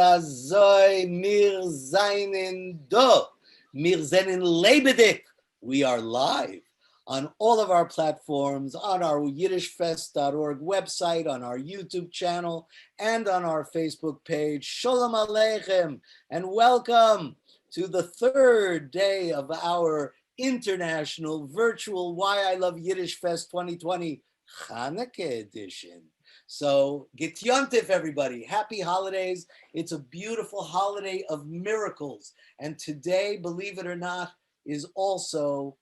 Azoi mir seinen do. Mir seinen lebendig. We are live on all of our platforms, on our yiddishfest.org website, on our YouTube channel, and on our Facebook page. Shalom Aleichem, and welcome to the third day of our international virtual YILove Yiddish Fest 2020 Hanukah edition. So, Git Yontif, everybody. Happy holidays. It's a beautiful holiday of miracles. And today, believe it or not, is also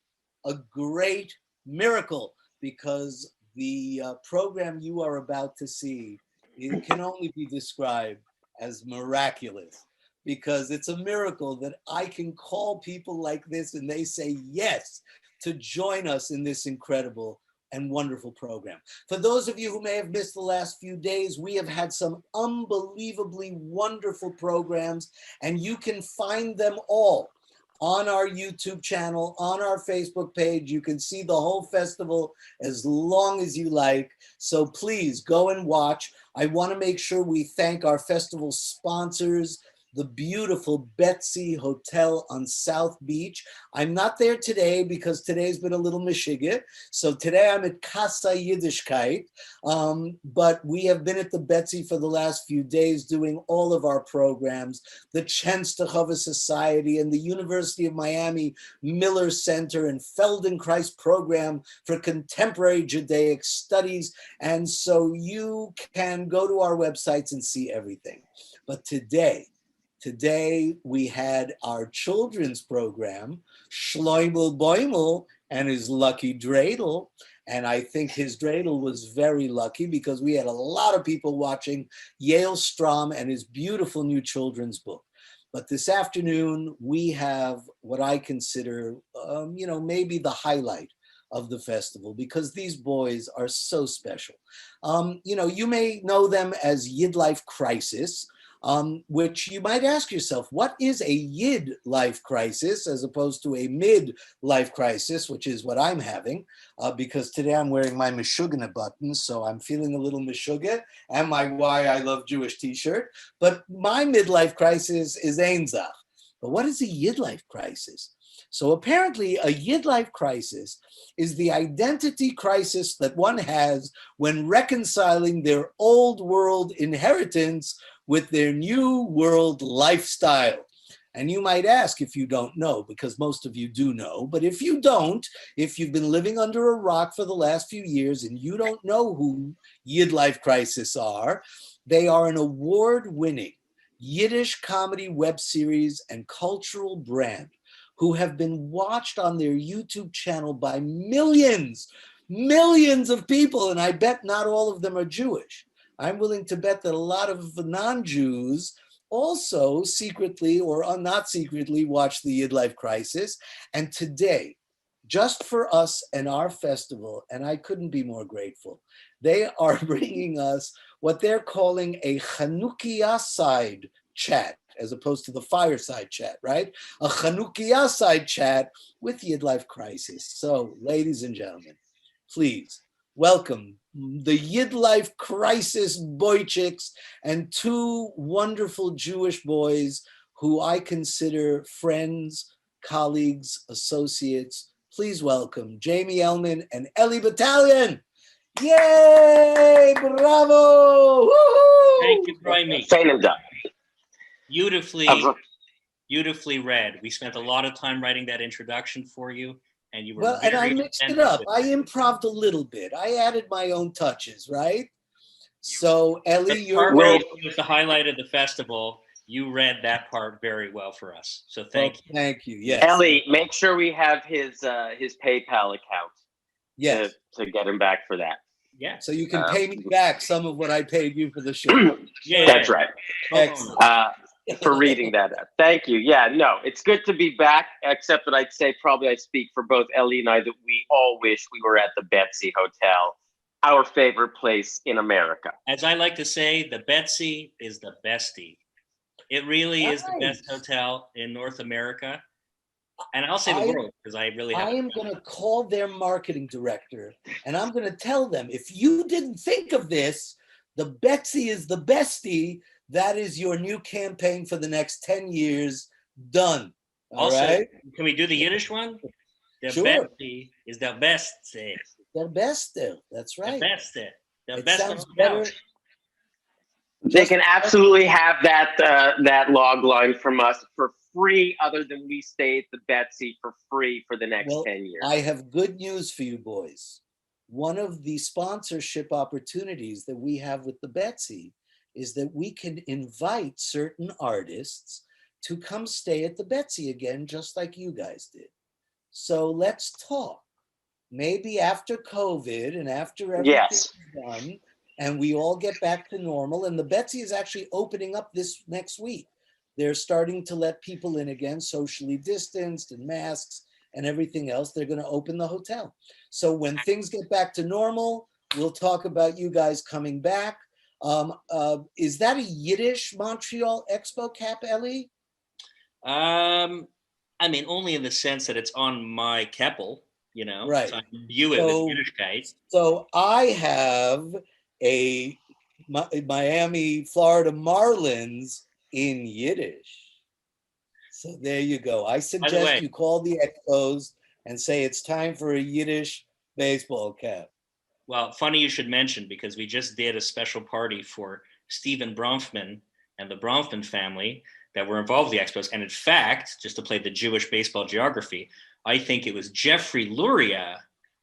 a great miracle because the program you are about to see, it can only be described as miraculous because it's a miracle that I can call people like this and they say yes to join us in this incredible and wonderful program. For those of you who may have missed the last few days, we have had some unbelievably wonderful programs, and you can find them all on our YouTube channel, on our Facebook page. You can see the whole festival as long as you like. So please go and watch. I want to make sure we thank our festival sponsors, the beautiful Betsy Hotel on South Beach. I'm not there today because today's been a little mishiga. So today I'm at Casa Yiddishkayt, but we have been at the Betsy for the last few days doing all of our programs, the CHANUKIAH Society and the University of Miami Miller Center and Feldenkrais Program for Contemporary Judaic Studies. And so you can go to our websites and see everything. But today we had our children's program, Shloimel Boimel and his lucky dreidel. And I think his dreidel was very lucky because we had a lot of people watching Yale Strom and his beautiful new children's book. But this afternoon, we have what I consider, maybe the highlight of the festival because these boys are so special. You may know them as YidLife Crisis, which you might ask yourself, what is a Yid life crisis as opposed to a mid-life crisis, which is what I'm having, because today I'm wearing my Meshugana buttons, so I'm feeling a little Meshuggah, and my Why I Love Jewish t-shirt, but my midlife crisis is Ein Zach. But what is a Yid life crisis? So apparently a Yid life crisis is the identity crisis that one has when reconciling their old world inheritance with their new world lifestyle. And you might ask if you don't know, because most of you do know, but if you don't, if you've been living under a rock for the last few years and you don't know who Yid Life Crisis are, they are an award-winning Yiddish comedy web series and cultural brand who have been watched on their YouTube channel by millions of people, and I bet not all of them are Jewish. I'm willing to bet that a lot of non-Jews also secretly or not secretly watch the Yid Life Crisis. And today, just for us and our festival, and I couldn't be more grateful, they are bringing us what they're calling a CHANUKIAH-SIDE chat, as opposed to the fireside chat, right? A CHANUKIAH-SIDE chat with Yid Life Crisis. So, ladies and gentlemen, please welcome the Yid Life Crisis boychicks and two wonderful Jewish boys who I consider friends, colleagues, associates. Please welcome Jamie Ellman and Ellie Battalion. Yay! Bravo! Woo-hoo! Thank you, Roy. Beautifully read. We spent a lot of time writing that introduction for you. And you were well, and I mixed it up. I improv'd a little bit. I added my own touches, right? So, Ellie, you're the highlight of the festival. You read that part very well for us. So thank you. Thank you. Yes. Ellie, make sure we have his PayPal account. Yes. To get him back for that. Yeah. So you can pay me back some of what I paid you for the show. Yeah. That's right. Excellent. For reading that. Thank you. Yeah, no, it's good to be back, except that I'd say probably I speak for both Ellie and I that we all wish we were at the Betsy Hotel, our favorite place in America. As I like to say, the Betsy is the bestie. It really is the best hotel in North America. And I'll say the world, because I really have. I am going to call their marketing director, and I'm going to tell them, if you didn't think of this, the Betsy is the bestie, That is your new campaign for the next 10 years. Done. All Also, right? can we do the Yiddish one? The Sure. Betsy is the best. The best. That's right. The best. The It best sounds of better. They can absolutely have that log line from us for free, other than we stay at the Betsy for free for the next 10 years. I have good news for you boys. One of the sponsorship opportunities that we have with the Betsy is that we can invite certain artists to come stay at the Betsy again, just like you guys did. So let's talk. Maybe after COVID and after everything's done, and we all get back to normal. And the Betsy is actually opening up this next week. They're starting to let people in again, socially distanced and masks and everything else. They're going to open the hotel. So when things get back to normal, we'll talk about you guys coming back. Is that a Yiddish Montreal Expo cap, Ellie? I mean, only in the sense that it's on my keppel, you know. Right. So I view it with Yiddishkayt. So I have a Miami, Florida Marlins in Yiddish. So there you go. I suggest you call the Expos and say it's time for a Yiddish baseball cap. Well, funny you should mention, because we just did a special party for Stephen Bronfman and the Bronfman family that were involved with the Expos. And in fact, just to play the Jewish baseball geography, I think it was Jeffrey Luria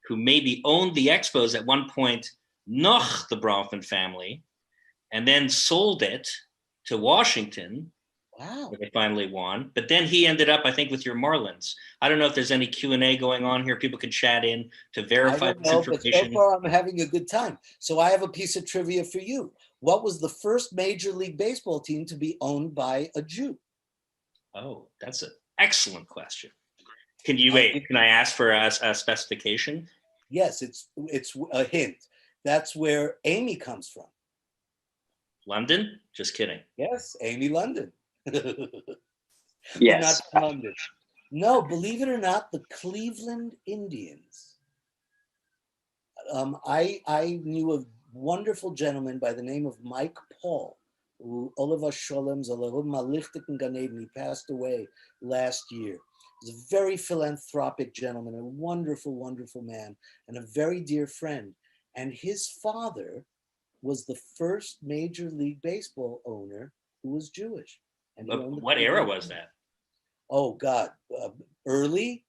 who maybe owned the Expos at one point, noch the Bronfman family, and then sold it to Washington. Wow. Where they finally won. But then he ended up, I think, with your Marlins. I don't know if there's any Q&A going on here. People can chat in to verify this information. But so far I'm having a good time. So I have a piece of trivia for you. What was the first Major League Baseball team to be owned by a Jew? Oh, that's an excellent question. Can you wait? Can I ask for a specification? Yes, it's a hint. That's where Amy comes from. London? Just kidding. Yes, Amy London. Yes. Not London. No, believe it or not, the Cleveland Indians. I knew a wonderful gentleman by the name of Mike Paul, who Oliver Sholem likhtikn Gan Eden. He passed away last year. He's a very philanthropic gentleman, a wonderful, wonderful man, and a very dear friend. And his father was the first Major League Baseball owner who was Jewish. And what era was that? Oh God, early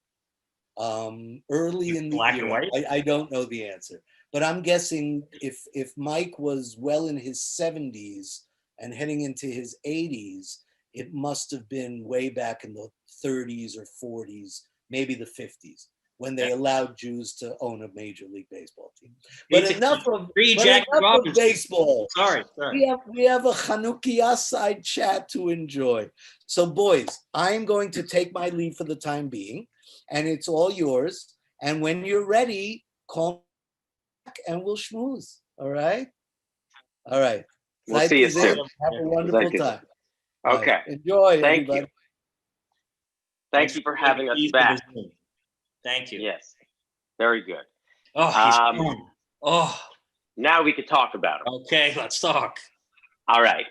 in the Black era. and white? I don't know the answer, but I'm guessing if Mike was well in his 70s and heading into his 80s, it must have been way back in the 30s or 40s, maybe the 50s, when they allowed Jews to own a Major League Baseball team. But enough of baseball. Sorry. We have a Chanukiah-side chat to enjoy. So boys, I'm going to take my leave for the time being, and it's all yours. And when you're ready, call me back and we'll schmooze. All right? All right. We'll see you soon. Have a wonderful time. Okay. Right. Enjoy, Thank everybody. you. Thank you for having us back. Thank you. Yes. Very good. Oh, he's gone. Oh. Now we could talk about him. Okay, let's talk. All right.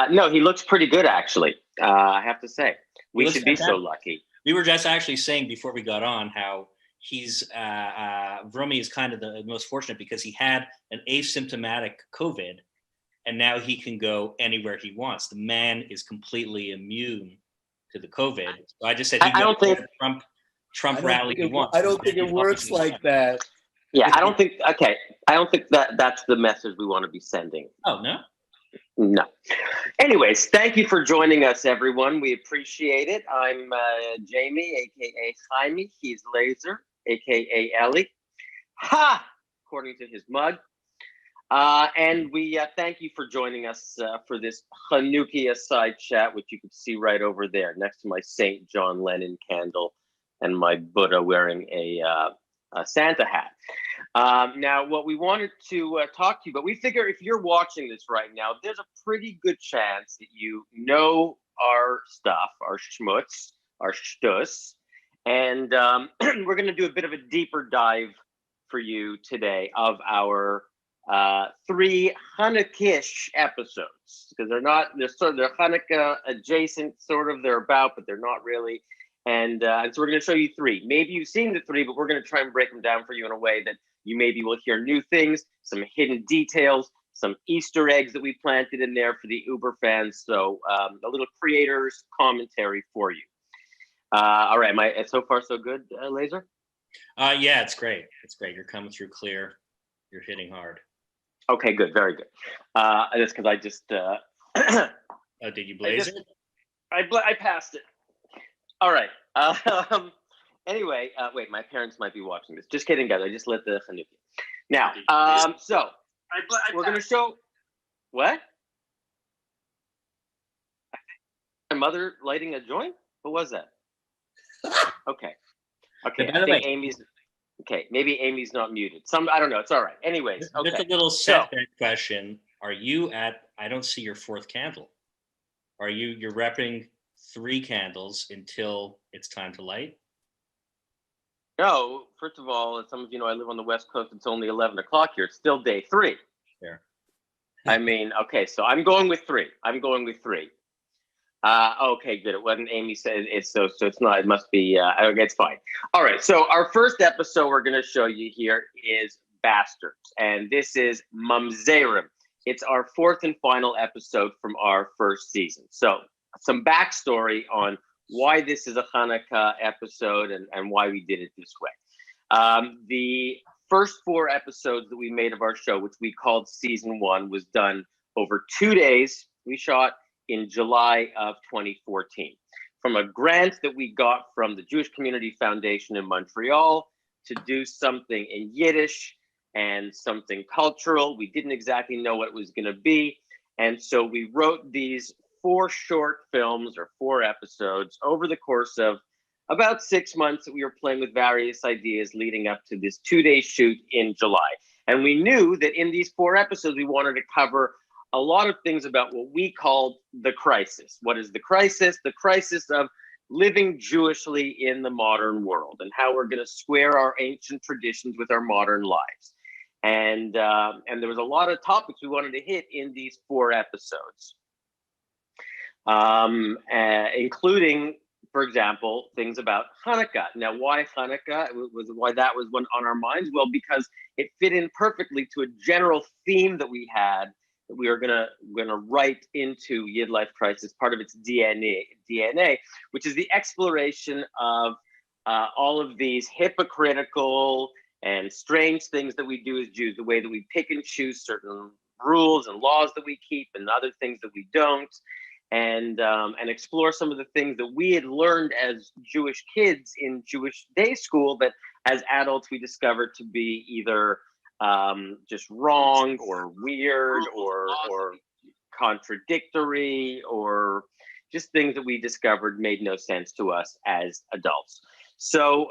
No, he looks pretty good, actually. I have to say. We should be so lucky. We were just actually saying before we got on how he's Vromi is kind of the most fortunate because he had an asymptomatic COVID, and now he can go anywhere he wants. The man is completely immune to the COVID. So I just said I don't think Trump rally he wants. I don't think it works like that. Yeah, I don't think. Okay, I don't think that's the message we want to be sending. Oh no. No. Anyways, thank you for joining us, everyone. We appreciate it. I'm Jamie, aka Jaime. He's Laser, aka Ellie. Ha! According to his mug. And we thank you for joining us for this Chanukiah-side chat, which you can see right over there next to my St. John Lennon candle and my Buddha wearing a Santa hat. Now, what we wanted to talk to you, but we figure if you're watching this right now, there's a pretty good chance that you know our stuff, our schmutz, our shtus, and we're going to do a bit of a deeper dive for you today of our 3 Hanukish episodes, because they're Hanukah adjacent, sort of, they're about, but they're not really. And so we're going to show you 3. Maybe you've seen the 3, but we're going to try and break them down for you in a way that you maybe will hear new things, some hidden details, some Easter eggs that we planted in there for the Uber fans. So a little creator's commentary for you. All right, so far so good, Laser? Yeah, it's great. It's great. You're coming through clear. You're hitting hard. Okay, good, very good. That's because I just. Oh, did you blaze it? I passed it. All right. Anyway, wait, my parents might be watching this. Just kidding, guys. I just lit the Hanukah. Now, so we're going to show what? My mother lighting a joint? What was that? Okay. Okay. I think Amy's. Okay, maybe Amy's not muted. I don't know. It's all right. Anyways, okay. Just a little setback question. Are you at? I don't see your 4th candle. Are you're repping 3 candles until it's time to light? No, first of all, as some of you know, I live on the West Coast. It's only 11 o'clock here. It's still day 3. There. I mean, okay, so I'm going with 3. Okay, good. It wasn't Amy said it's so it's not. It must be. Okay, it's fine. All right. So our first episode we're going to show you here is Bastards, and this is Mamzerim. It's our 4th and final episode from our 1st season. So some backstory on why this is a Hanukkah episode and why we did it this way. The first 4 episodes that we made of our show, which we called season 1, was done over 2 days. We shot in July of 2014 from a grant that we got from the Jewish Community Foundation in Montreal to do something in Yiddish and something cultural. We didn't exactly know what it was going to be. And so we wrote these 4 short films or 4 episodes over the course of about 6 months that we were playing with various ideas leading up to this 2-day shoot in July. And we knew that in these 4 episodes, we wanted to cover a lot of things about what we called the crisis. What is the crisis? The crisis of living Jewishly in the modern world and how we're going to square our ancient traditions with our modern lives. And there was a lot of topics we wanted to hit in these 4 episodes, including, for example, things about Hanukah. Now, why Hanukah? Why that was one on our minds? Well, because it fit in perfectly to a general theme that we had that we are gonna write into YidLife Crisis, part of its DNA, which is the exploration of all of these hypocritical and strange things that we do as Jews, the way that we pick and choose certain rules and laws that we keep and other things that we don't, and explore some of the things that we had learned as Jewish kids in Jewish day school that as adults we discovered to be either just wrong or weird or contradictory, or just things that we discovered made no sense to us as adults. So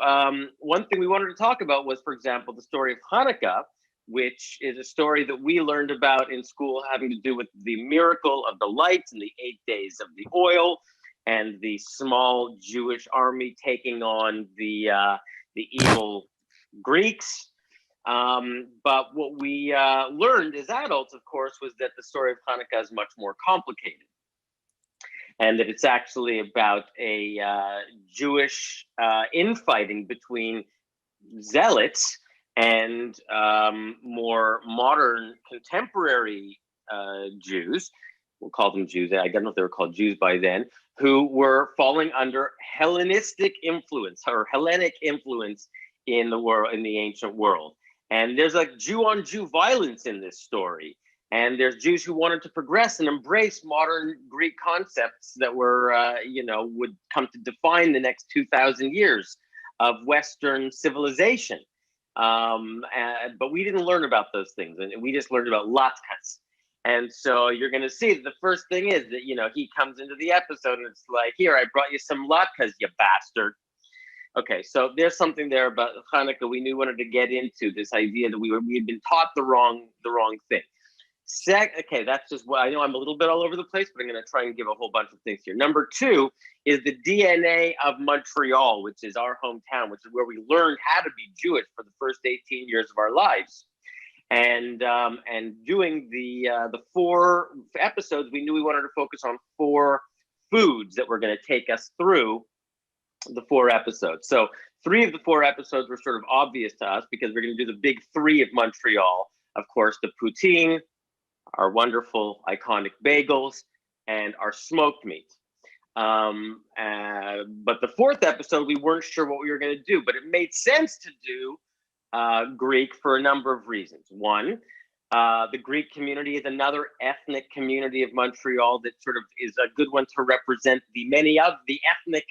one thing we wanted to talk about was, for example, the story of Hanukah, which is a story that we learned about in school having to do with the miracle of the lights and the 8 days of the oil and the small Jewish army taking on the evil Greeks. But what we learned as adults, of course, was that the story of Hanukkah is much more complicated, and that it's actually about a Jewish infighting between zealots and more modern contemporary Jews. We'll call them Jews. I don't know if they were called Jews by then, who were falling under Hellenistic influence or Hellenic influence in the world, in the ancient world. And there's like Jew-on-Jew violence in this story. And there's Jews who wanted to progress and embrace modern Greek concepts that were, would come to define the next 2,000 years of Western civilization. But we didn't learn about those things, and we just learned about latkes. And so you're going to see that the first thing is that, he comes into the episode and it's like, here, I brought you some latkes, you bastard. Okay, so there's something there about Hanukkah we knew wanted to get into, this idea that we had been taught the wrong thing. Okay, that's just what I know. I'm a little bit all over the place, but I'm going to try and give a whole bunch of things here. Number 2 is the DNA of Montreal, which is our hometown, which is where we learned how to be Jewish for the first 18 years of our lives. And doing the 4 episodes, we knew we wanted to focus on 4 foods that were going to take us through the 4 episodes. So 3 of the 4 episodes were sort of obvious to us because we're going to do the big 3 of Montreal. Of course, the poutine, our wonderful iconic bagels, and our smoked meat. But the 4th episode, we weren't sure what we were going to do, but it made sense to do Greek for a number of reasons. One, the Greek community is another ethnic community of Montreal that sort of is a good one to represent the many of the ethnic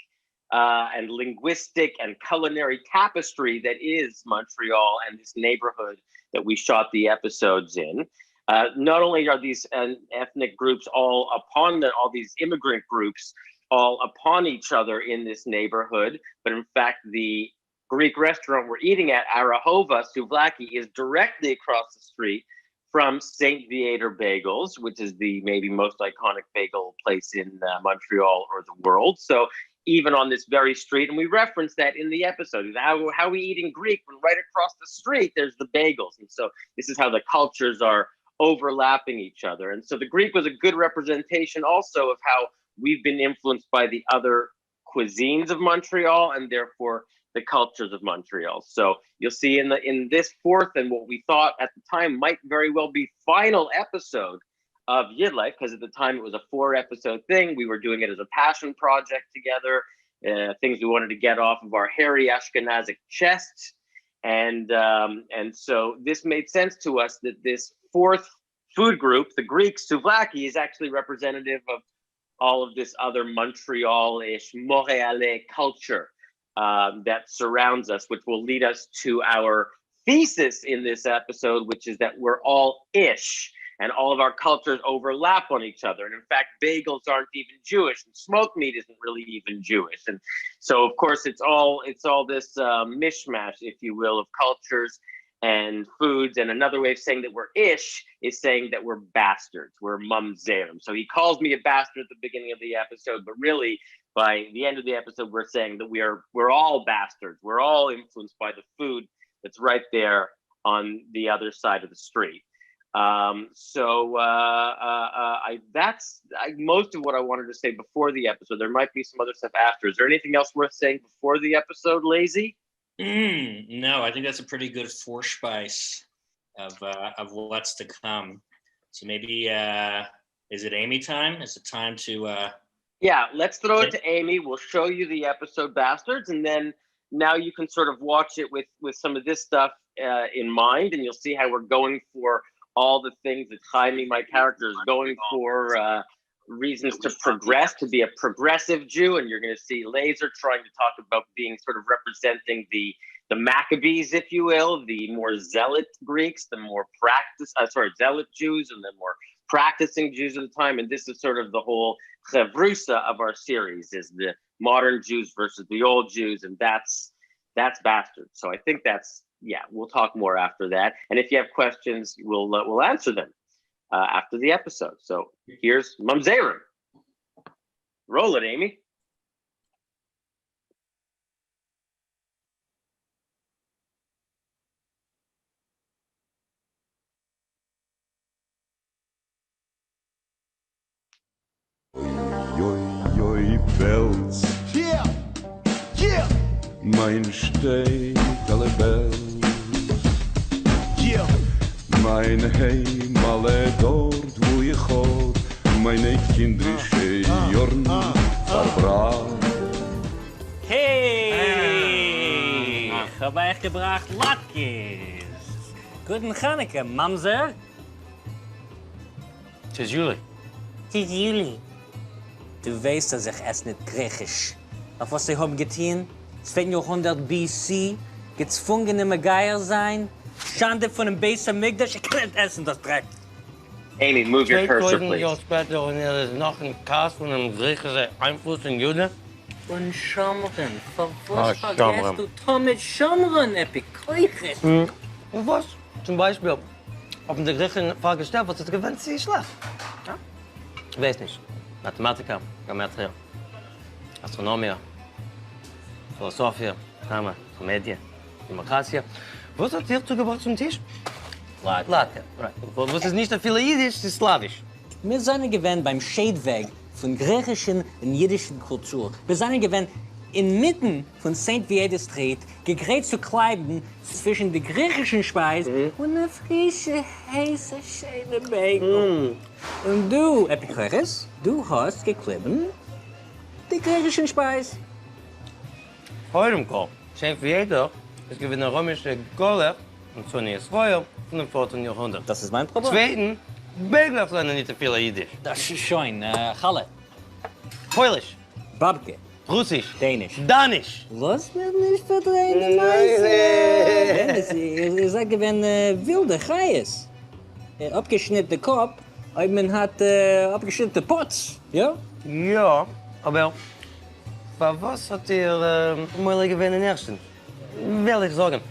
and linguistic and culinary tapestry that is Montreal and this neighborhood that we shot the episodes in. Not only are these ethnic groups all these immigrant groups all upon each other in this neighborhood, but in fact, the Greek restaurant we're eating at, Arahova Souvlaki, is directly across the street from St. Viator Bagels, which is the maybe most iconic bagel place in Montreal or the world. So even on this very street, and we referenced that in the episode, how are we eating Greek when right across the street there's the bagels? And so this is how the cultures are overlapping each other. And so the Greek was a good representation also of how we've been influenced by the other cuisines of Montreal and therefore the cultures of Montreal. So you'll see in this 4th and what we thought at the time might very well be final episode of YidLife, because at the time it was a 4-episode thing. We were doing it as a passion project together, things we wanted to get off of our hairy Ashkenazic chests. And so this made sense to us that this 4th food group, the Greek souvlaki, is actually representative of all of this other Montreal-ish, Montrealais culture that surrounds us, which will lead us to our thesis in this episode, which is that we're all ish and all of our cultures overlap on each other. And in fact, bagels aren't even Jewish, and smoked meat isn't really even Jewish. And so, of course, it's all this mishmash, if you will, of cultures and foods. And another way of saying that we're ish is saying that we're bastards, we're mamzerim. So he calls me a bastard at the beginning of the episode, but really by the end of the episode, we're saying that we're all bastards. We're all influenced by the food that's right there on the other side of the street. That's most of what I wanted to say before the episode. There might be some other stuff after. Is there anything else worth saying before the episode, Lazy? No, I think that's a pretty good forspice of what's to come. So maybe is it Amy time? Is it time to Yeah, let's throw it to Amy. We'll show you the episode Bastards, and then now you can sort of watch it with some of this stuff in mind, and you'll see how we're going for all the things that Jaime, my character, is going for, reasons to progress, to be a progressive Jew. And you're going to see Laser trying to talk about being sort of representing the Maccabees, if you will, the more zealot Greeks, the more zealot Jews, and the more practicing Jews of the time. And this is sort of the whole chevrusa of our series, is the modern Jews versus the old Jews. And that's Bastards. So I think we'll talk more after that. And if you have questions, we'll answer them after the episode. So here's Mamzerim. Roll it, Amy. Bells. Yeah, yeah. Mein Steikele Bells. Yeah. Mein Heim alle dort, wo ich hod, meine kindrische Jorn verbracht. Hey! Ich habe euch gebracht Latkes. Guten Hanukah, Mamzer. Tis Juli. Tis Juli. Du weißt, dass ich esse nicht Griechisch. Auf was sie haben getan? 2. Jahrhundert BC, gezwungene Megeier sein, Schande von dem Beis Hamikdash, ich kann nicht essen, das Dreck. Amy, move your cursor, 2000 please. Jahre später, und er ist noch ein Cast von einem griechischen Einfluss in Juden. Und Schomren, für Ah, was Schomren. vergisst du Tomit Schomren, Epikoiches? Und was? Zum Beispiel, ob der Griechen Frage gestellt, was ist gewinnt, sie schlecht? Ja? Ich weiß nicht. Mathematiker, Geometrie, Astronomie, Philosophie, Drama, Komödie, Demokratie. Was hat ihr zugebracht zum Tisch? Latka. Right. Was ist nicht so viel Jiddisch, es ist Slawisch. Wir sind gewesen beim Scheidweg von griechischen und jiddischen Kultur. Wir sind gewesen inmitten von St. Viator Street, gegräht zu Kleiben zwischen der griechischen Speise und der frische, heiße, schöne Bacon. Und du, Epicurus, du hast geklebt die griechischen Speise. Heute Kopf. St. Viator ist gewesen eine römische Golem und so nicht Feuer von dem 14. Jahrhundert. Das ist mein Problem. Zweitens, Begler lernen nicht so viel Jiddisch. Das ist schön. Challe, Polish, Babke, Russisch, Dänisch. Danisch. Was wird nicht verdrehen, Ihr seid gewesen wilde Chais. Abgeschnittene Kopf, und man hat abgeschnittene Pots, ja? Ja, aber für was hat ihr mal gewinnen ersten? Will ich sagen.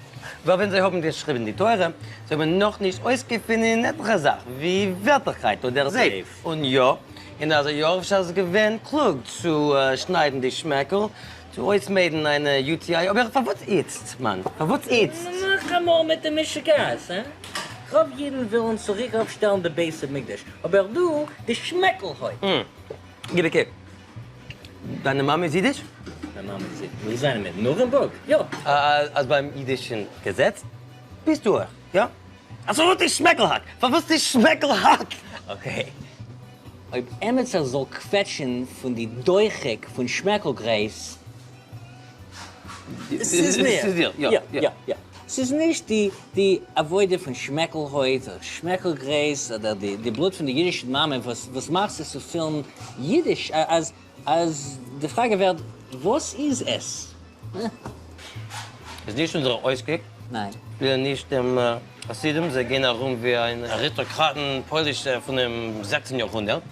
Weil wenn sie haben geschrieben, die Teure, sie haben noch nicht ausgefunden in etliche Sachen, wie Wertigkeit oder Safe. Und ja, in dieser Jahr haben sie gewinnt, klug zu schneiden die Schmeckel, zu ausmachen eine UTI. Aber für was jetzt, Mann? Für was jetzt? Mach mal mit dem Mischigas, hä? Grab jeden will uns zurück aufstellen, der Base of Yiddish. Aber du, die Schmeckel heute. Gib ich. Deine Mama ist Jiddisch? Meine Mama ist wir sind mit Nürnberg, ja. Als beim jiddischen Gesetz bist du, ja? Also was die Schmeckel hat, für was die Schmeckel hat. Okay. Ob Emetzer soll quetschen von die Deuchig von Schmeckelgreis, es ist mir. Ja. Es ist nicht die Avoide von Schmeckelhäut oder Schmeckelgreis oder die Blut von der jüdischen Mama. Was machst du zu filmen Jiddisch? Als die Frage wird, was ist es? Ist nicht unsere Ausgang. Nein. Wir nicht dem Hasidim, sie gehen herum wie ein Aristokraten Polish von dem 16. Jahrhundert.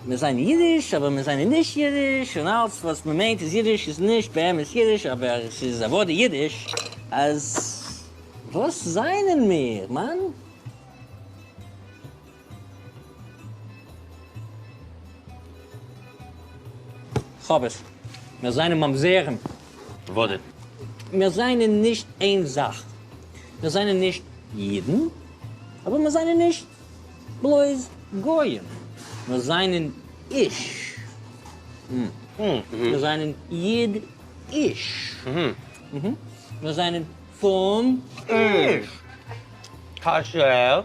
Wir sind Jiddisch, aber wir sind nicht Jiddisch. Und alles, was man meint, ist Jiddisch, ist nicht. Bei ihm ist Jiddisch, aber es ist ein Wort Jiddisch. Als was seien wir, Mann? Hobbes, wir seien Mamseren. Wurde. Wir seien nicht eine Sache. Wir seien nicht Jiden, aber wir seien nicht bloß Goyim. Wir seien Ich. Wir seien Yiddish. Wir seien von Ich. Kasher.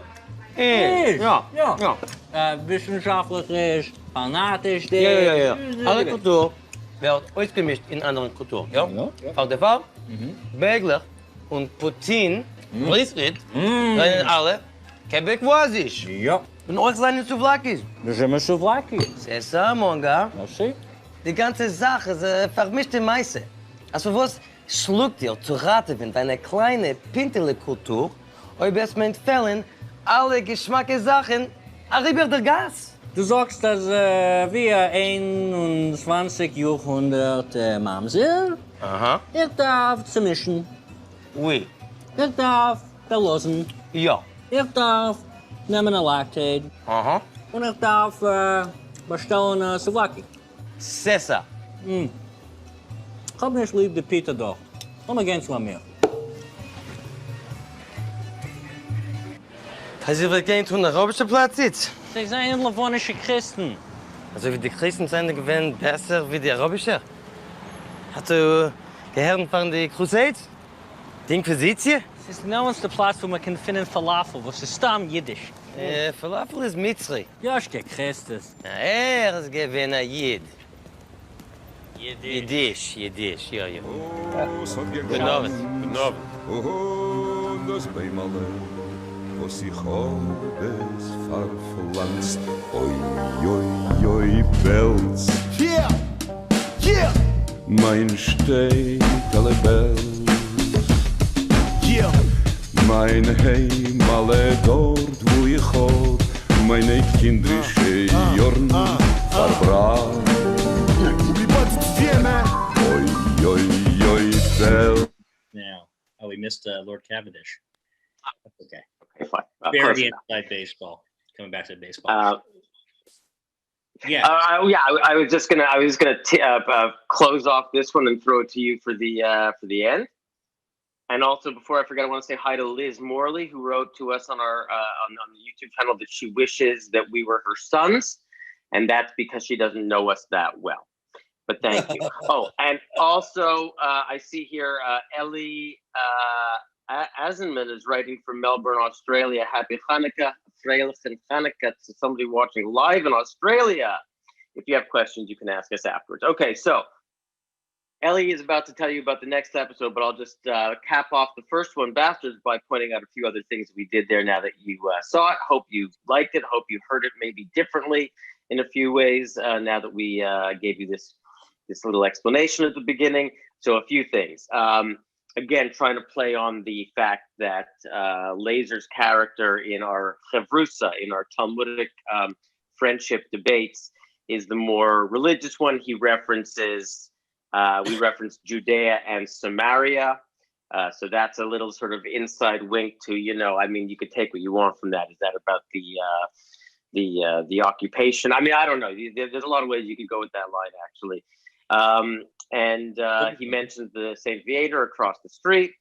Ja. Wissenschaftlich, fanatisch. Ja. Alle Kultur wird ausgemischt in anderen Kulturen, ja? Auf der Fall, Begler und Putin, Brisrit, seien alle Quebecoisisch. Ja. Und euch seien Souvlakis. Wir sind Souvlaki. C'est ça, mon gars. Merci. Die ganze Sache ist vermischte Meise. Also was schluckt dir zu raten, wenn deine kleine, pintele Kultur euch es meint fällen, alle Geschmacke Sachen arriber der Gas. Du sagst, dass wir 21. Jahrhundert Mamser. Aha. Ich darf zu mischen. Oui. Ich darf verlassen. Ja. Ich darf nehmen eine Lactate. Aha. Und ich darf bestellen Souvlaki. C'est ça. Ich hab nicht lieb die Peter doch. Komm mal gehen zu mir. Also wir gehen zu einer arabischen Platz jetzt. Sie sind lavonische Christen. Also wie die Christen sind gewesen besser wie die arabische. Hast du gehört von den Crusades? Die Inquisition? Es ist genau der Platz, wo man kann finden Falafel, was ist Stamm Jiddisch. Falafel ist Mitzri. Ja, ist der Christus. Ist gewesen ein Jid. Yiddish, ja. Oh, es hat gegangen. Genau. Oh, das Beimale, was ich hab es verpflanzt. Oi, Belz. Yeah! Mein Steak, alle Belz. Yeah! Mein Heim, alle dort, wo ich hab meine kindrische Jorn verbracht. Oublie pas d'où tu viens, man! Oi, Belz. Now, we missed Lord Cavendish. That's okay. Okay, fine. Very inside baseball. Coming back to baseball. Yeah. I was just gonna close off this one and throw it to you for the end. And also, before I forget, I want to say hi to Liz Morley, who wrote to us on our on the YouTube channel that she wishes that we were her sons, and that's because she doesn't know us that well. But thank you. Oh, and also I see here Ellie Azenman is writing from Melbourne, Australia. Happy Hanukah, freylekhn Hanukah to somebody watching live in Australia. If you have questions, you can ask us afterwards. Okay, so Ellie is about to tell you about the next episode, but I'll just cap off the first one, Bastards, by pointing out a few other things we did there now that you saw it. Hope you liked it. Hope you heard it maybe differently in a few ways now that we gave you this little explanation at the beginning. So a few things. Again, trying to play on the fact that Lazer's character in our chevrusa, in our Talmudic friendship debates, is the more religious one. He references, we reference Judea and Samaria. So that's a little sort of inside wink to, I mean, you could take what you want from that. Is that about the occupation? I mean, I don't know. There's a lot of ways you could go with that line, actually. He mentions the St. Viator across the street.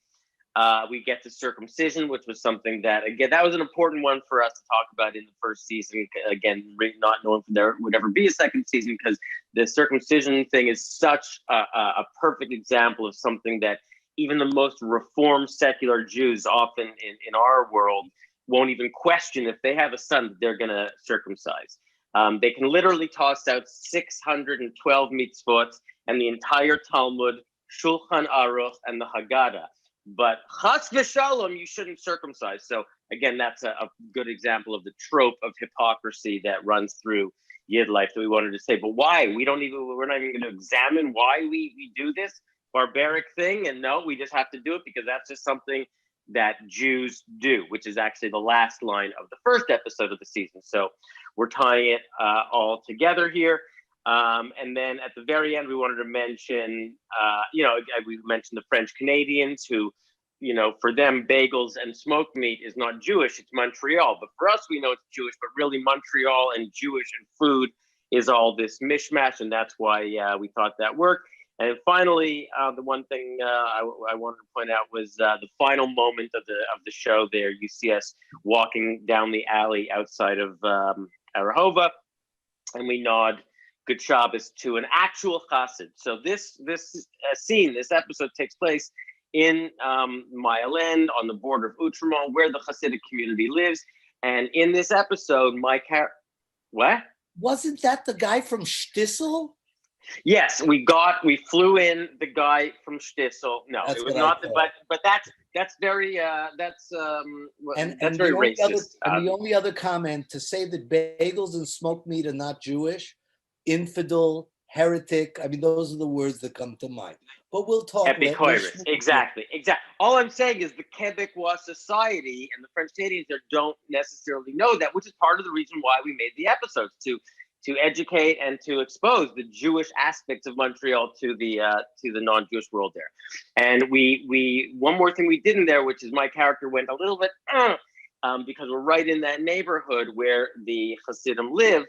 We get to circumcision, which was something that, again, that was an important one for us to talk about in the first season. Again, not knowing if there would ever be a second season, because the circumcision thing is such a perfect example of something that even the most reformed secular Jews often in our world won't even question if they have a son that they're going to circumcise. They can literally toss out 612 mitzvot and the entire Talmud, Shulchan Aruch, and the Haggadah. But chas v'shalom, you shouldn't circumcise. So again, that's a good example of the trope of hypocrisy that runs through YidLife that we wanted to say. But why? We're not even going to examine why we do this barbaric thing. And no, we just have to do it because that's just something that Jews do, which is actually the last line of the first episode of the season. So we're tying it all together here. And then at the very end, we wanted to mention, we mentioned the French Canadians who, for them, bagels and smoked meat is not Jewish, it's Montreal. But for us, we know it's Jewish, but really Montreal and Jewish and food is all this mishmash. And that's why we thought that worked. And finally, the one thing I wanted to point out was the final moment of the show there. You see us walking down the alley outside of Arahova, and we nod Good Shabbos to an actual chassid. So this scene, this episode takes place in Mile-End on the border of Outremont, where the Hasidic community lives. And in this episode, what? Wasn't that the guy from Shtisel? Yes, we flew in the guy from Shtisel. No, That's it was not but that's very that's very racist. And the only other comment to say that bagels and smoked meat are not Jewish, infidel, heretic. I mean, those are the words that come to mind. But we'll talk. Epikoirus, exactly. All I'm saying is the Quebecois society and the French Canadians there don't necessarily know that, which is part of the reason why we made the episodes to educate and to expose the Jewish aspects of Montreal to the non-Jewish world there. And we one more thing we did in there, which is my character went a little bit because we're right in that neighborhood where the Hasidim live,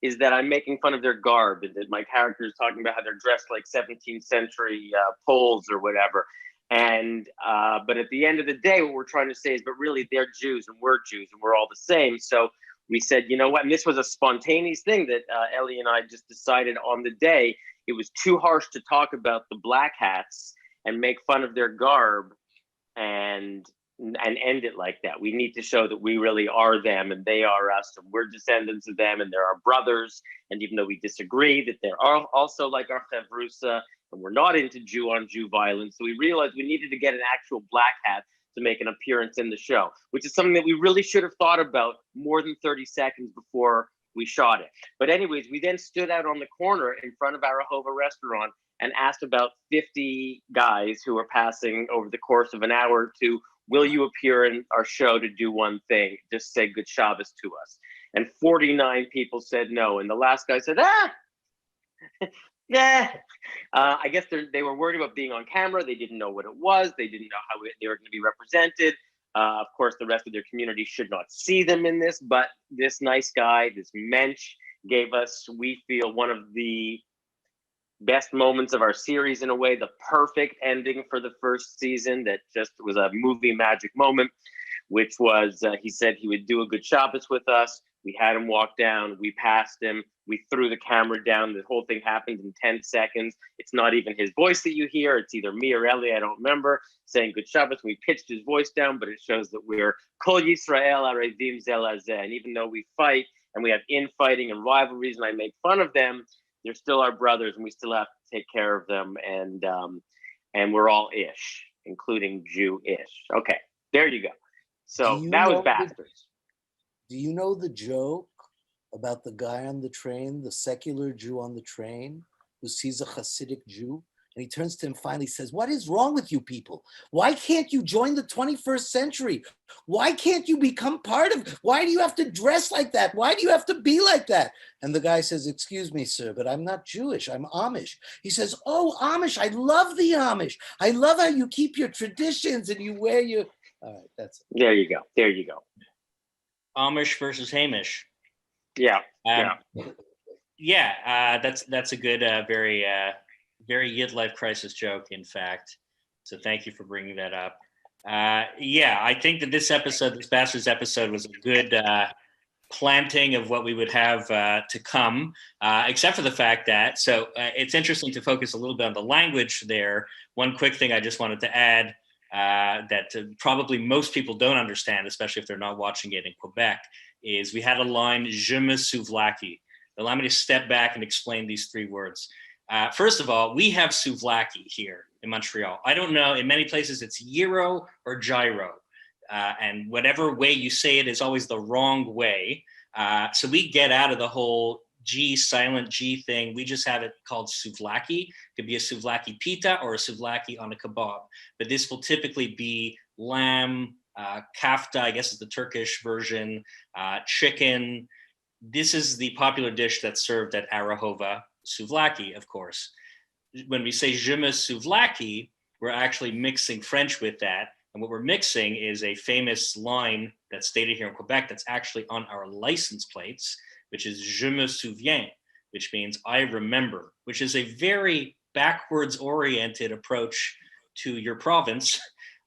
is that I'm making fun of their garb, and that my character is talking about how they're dressed like 17th century Poles or whatever. And but at the end of the day, what we're trying to say is, but really they're Jews and we're Jews and we're all the same. So we said, you know what? And this was a spontaneous thing that Ellie and I just decided on the day. It was too harsh to talk about the black hats and make fun of their garb and end it like that. We need to show that we really are them and they are us, and we're descendants of them and they're our brothers. And even though we disagree, that they're also like our chevrusa, and we're not into Jew-on-Jew violence. So we realized we needed to get an actual black hat to make an appearance in the show, which is something that we really should have thought about more than 30 seconds before we shot it. But anyways, we then stood out on the corner in front of our Arahova restaurant and asked about 50 guys who were passing over the course of an hour or two, will you appear in our show to do one thing, just say good Shabbos to us? And 49 people said no. And the last guy said, yeah. I guess they were worried about being on camera. They didn't know what it was. They didn't know how they were going to be represented. Of course, the rest of their community should not see them in this, but this nice guy, this mensch, gave us, we feel, one of the best moments of our series in a way, the perfect ending for the first season that just was a movie magic moment, which was he said he would do a good Shabbos with us. We had him walk down, we passed him, we threw the camera down, the whole thing happened in 10 seconds. It's not even his voice that you hear, it's either me or Eli, I don't remember, saying good Shabbos. We pitched his voice down, but it shows that we're Kol Yisrael Arevim Zel Hazeh. And even though we fight and we have infighting and rivalries and I make fun of them, they're still our brothers and we still have to take care of them. And we're all ish, including Jew-ish. Okay, there you go. So that was Bastards. Do you know the joke about the guy on the train, the secular Jew on the train, who sees a Hasidic Jew? And he turns to him finally says, what is wrong with you people? Why can't you join the 21st century? Why can't you become part of, why do you have to dress like that? Why do you have to be like that? And the guy says, excuse me, sir, but I'm not Jewish, I'm Amish. He says, oh, Amish, I love the Amish. I love how you keep your traditions and you wear your, all right, that's it. There you go, there you go. Amish versus Hamish. Yeah, that's a good, very YidLife crisis joke, in fact. So thank you for bringing that up. I think that this Bastards episode was a good planting of what we would have to come, except for the fact that, it's interesting to focus a little bit on the language there. One quick thing I just wanted to add that probably most people don't understand, especially if they're not watching it in Quebec, is we had a line, je me souvlaki. Allow me to step back and explain these three words. First of all, we have souvlaki here in Montreal. I don't know, in many places it's gyro or gyro. And whatever way you say it is always the wrong way. So we get out of the whole G, silent G thing. We just have it called souvlaki. It could be a souvlaki pita or a souvlaki on a kebab. But this will typically be lamb, kafta, I guess is the Turkish version, chicken. This is the popular dish that's served at Arahova, souvlaki, of course. When we say je me souvlaki, we're actually mixing French with that. And what we're mixing is a famous line that's stated here in Quebec that's actually on our license plates, which is je me souviens, which means I remember, which is a very backwards oriented approach to your province.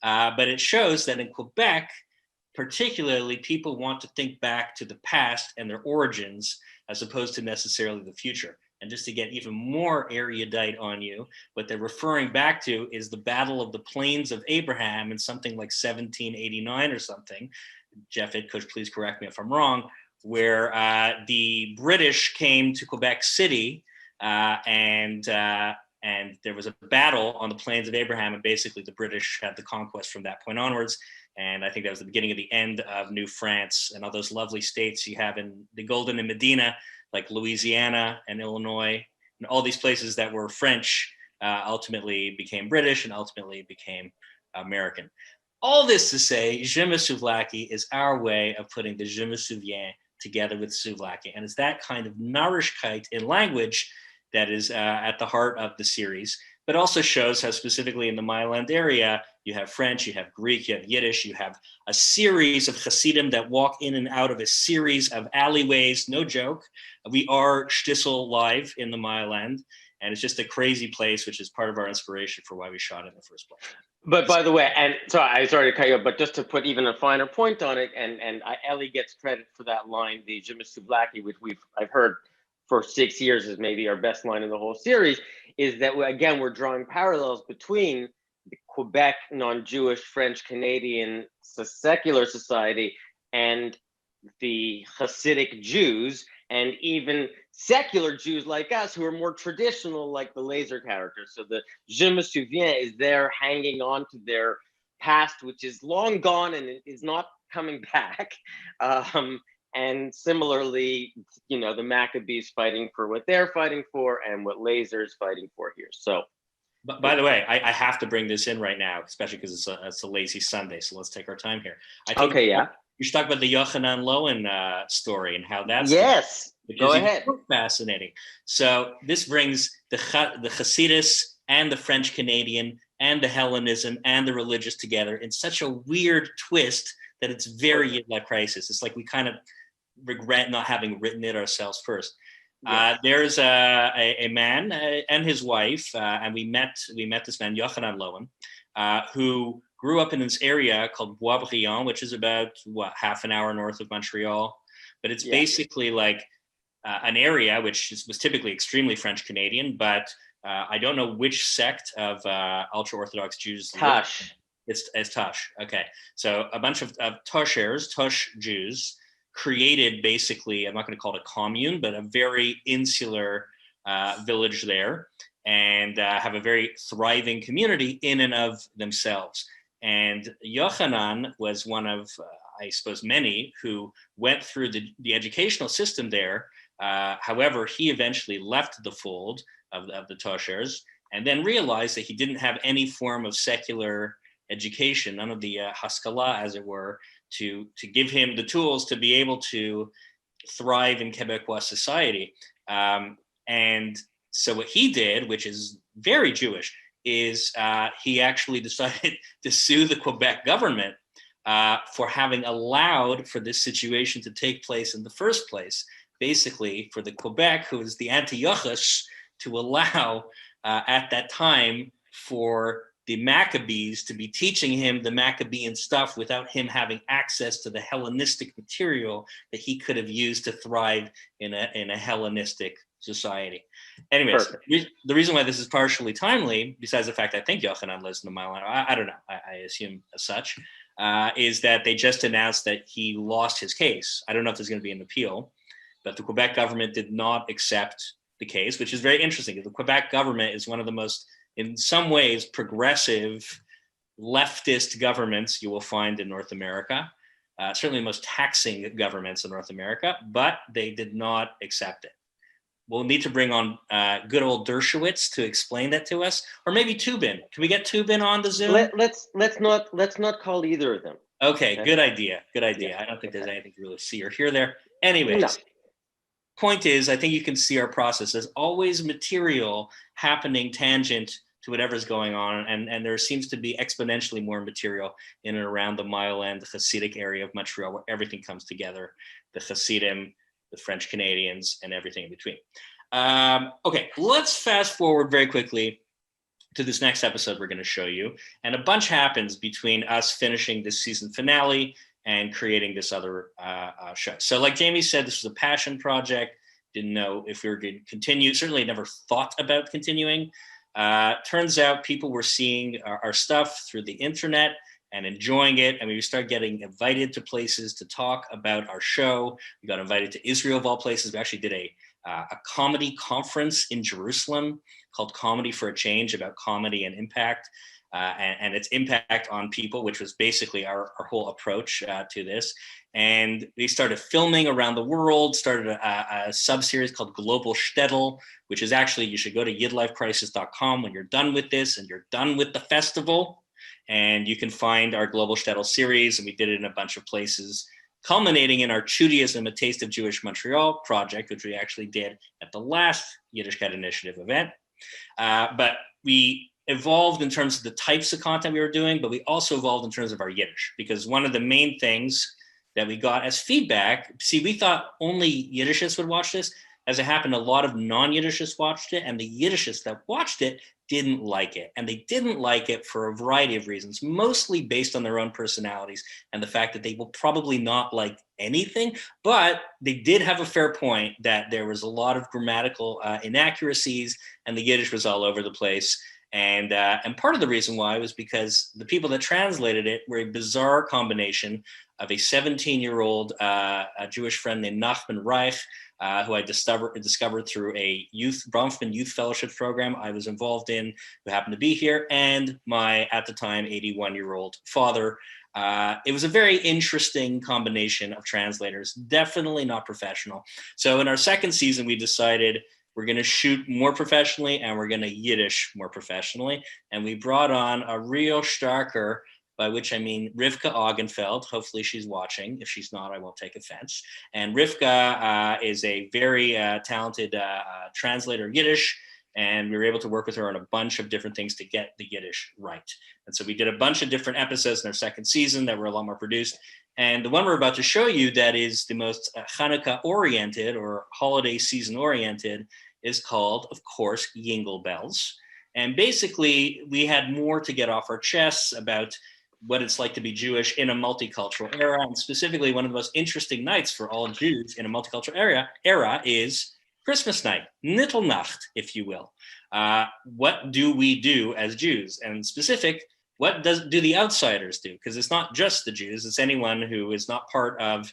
But it shows that in Quebec, particularly, people want to think back to the past and their origins as opposed to necessarily the future. And just to get even more erudite on you, what they're referring back to is the Battle of the Plains of Abraham in something like 1789 or something. Jeff Idkush, please correct me if I'm wrong, where the British came to Quebec City and there was a battle on the Plains of Abraham, and basically the British had the conquest from that point onwards. And I think that was the beginning of the end of New France and all those lovely states you have in the Golden and Medina, like Louisiana and Illinois, and all these places that were French ultimately became British and ultimately became American. All this to say, je me souvlaki is our way of putting the je me souviens together with souvlaki. And it's that kind of Yiddishkayt in language that is at the heart of the series, but also shows how specifically in the Mailand area, you have French, you have Greek, you have Yiddish, you have a series of Hasidim that walk in and out of a series of alleyways, no joke. We are Shtisel live in the Mailand, and it's just a crazy place, which is part of our inspiration for why we shot it in the first place. But by the way, and sorry to cut you off, but just to put even a finer point on it, and Ellie gets credit for that line, the je me souvlaki, which I've heard for 6 years is maybe our best line in the whole series, is that again, we're drawing parallels between the Quebec non-Jewish French Canadian secular society and the Hasidic Jews, and even secular Jews like us who are more traditional, like the laser characters. So the je me souviens is there hanging on to their past, which is long gone and is not coming back. And similarly, you know, the Maccabees fighting for what they're fighting for and what Laser's fighting for here. So, but by the way, I have to bring this in right now, especially because it's a lazy Sunday. So let's take our time here. I think you should talk about the Yochanan Lowen story and how that's go ahead. Fascinating. So this brings the Hasidus and the French Canadian and the Hellenism and the religious together in such a weird twist that it's very YidLife crisis. It's like we kind of regret not having written it ourselves first. There's a man and his wife, and we met this man, Yochanan Lowen, who grew up in this area called Boisbriand, which is about, half an hour north of Montreal. But it's basically like an area which was typically extremely French-Canadian, but I don't know which sect of ultra-Orthodox Jews. Tash. It's Tash. Okay. So a bunch of Tush Jews created basically, I'm not going to call it a commune, but a very insular village there, and have a very thriving community in and of themselves. And Yochanan was one of, I suppose, many who went through the educational system there. However, he eventually left the fold of the Toshers and then realized that he didn't have any form of secular education, none of the haskalah, as it were, to give him the tools to be able to thrive in Quebecois society. And so what he did, which is very Jewish, is he actually decided to sue the Quebec government for having allowed for this situation to take place in the first place. Basically, for the Quebec, who is the Antiochus, to allow at that time for the Maccabees to be teaching him the Maccabean stuff without him having access to the Hellenistic material that he could have used to thrive in a Hellenistic society. Anyways, the reason why this is partially timely, besides the fact I think Yochanan lives in the Mile, I don't know, I assume as such, is that they just announced that he lost his case. I don't know if there's going to be an appeal, but the Quebec government did not accept the case, which is very interesting. The Quebec government is one of the most, in some ways, progressive leftist governments you will find in North America, certainly the most taxing governments in North America, but they did not accept it. We'll need to bring on good old Dershowitz to explain that to us, or maybe Tubin. Can we get Tubin on the Zoom? Let's not call either of them. Okay, good idea. Good idea. Yeah, I don't think there's anything to really see or hear there. Anyways. No. Point is, I think you can see our process. There's always material happening tangent to whatever's going on, and there seems to be exponentially more material in and around the Mile End, the Hasidic area of Montreal, where everything comes together, the Hasidim, the French Canadians, and everything in between. Okay, let's fast forward very quickly to this next episode we're going to show you, and a bunch happens between us finishing this season finale and creating this other show. So like Jamie said, this was a passion project. Didn't know if we were going to continue. Certainly never thought about continuing. Turns out people were seeing our stuff through the internet and enjoying it. And we started getting invited to places to talk about our show. We got invited to Israel of all places. We actually did a comedy conference in Jerusalem called Comedy for a Change, about comedy and impact. And its impact on people, which was basically our whole approach to this. And we started filming around the world, started a sub-series called Global Shtetl, which is actually, you should go to YidLifeCrisis.com when you're done with this and you're done with the festival. And you can find our Global Shtetl series, and we did it in a bunch of places, culminating in our Judaism, A Taste of Jewish Montreal project, which we actually did at the last Yiddishkayt initiative event. But we evolved in terms of the types of content we were doing, but we also evolved in terms of our Yiddish, because one of the main things that we got as feedback, see, we thought only Yiddishists would watch this. As it happened, a lot of non-Yiddishists watched it, and the Yiddishists that watched it didn't like it. And they didn't like it for a variety of reasons, mostly based on their own personalities and the fact that they will probably not like anything. But they did have a fair point that there was a lot of grammatical inaccuracies, and the Yiddish was all over the place. And part of the reason why was because the people that translated it were a bizarre combination of a 17-year-old a Jewish friend named Nachman Reich, who I discovered through a Bronfman Youth Fellowship program I was involved in, who happened to be here, and my, at the time, 81-year-old father. It was a very interesting combination of translators, definitely not professional. So in our second season, we decided we're going to shoot more professionally and we're going to Yiddish more professionally. And we brought on a real starker, by which I mean Rivka Augenfeld. Hopefully she's watching. If she's not, I won't take offense. And Rivka is a very talented translator of Yiddish, and we were able to work with her on a bunch of different things to get the Yiddish right. And so we did a bunch of different episodes in our second season that were a lot more produced. And the one we're about to show you that is the most Hanukkah oriented or holiday season oriented is called, of course, Jingle Bells. And basically, we had more to get off our chests about what it's like to be Jewish in a multicultural era. And specifically, one of the most interesting nights for all Jews in a multicultural era is Christmas night, Nittelnacht, if you will. What do we do as Jews? And specific, what do the outsiders do? Because it's not just the Jews, it's anyone who is not part of,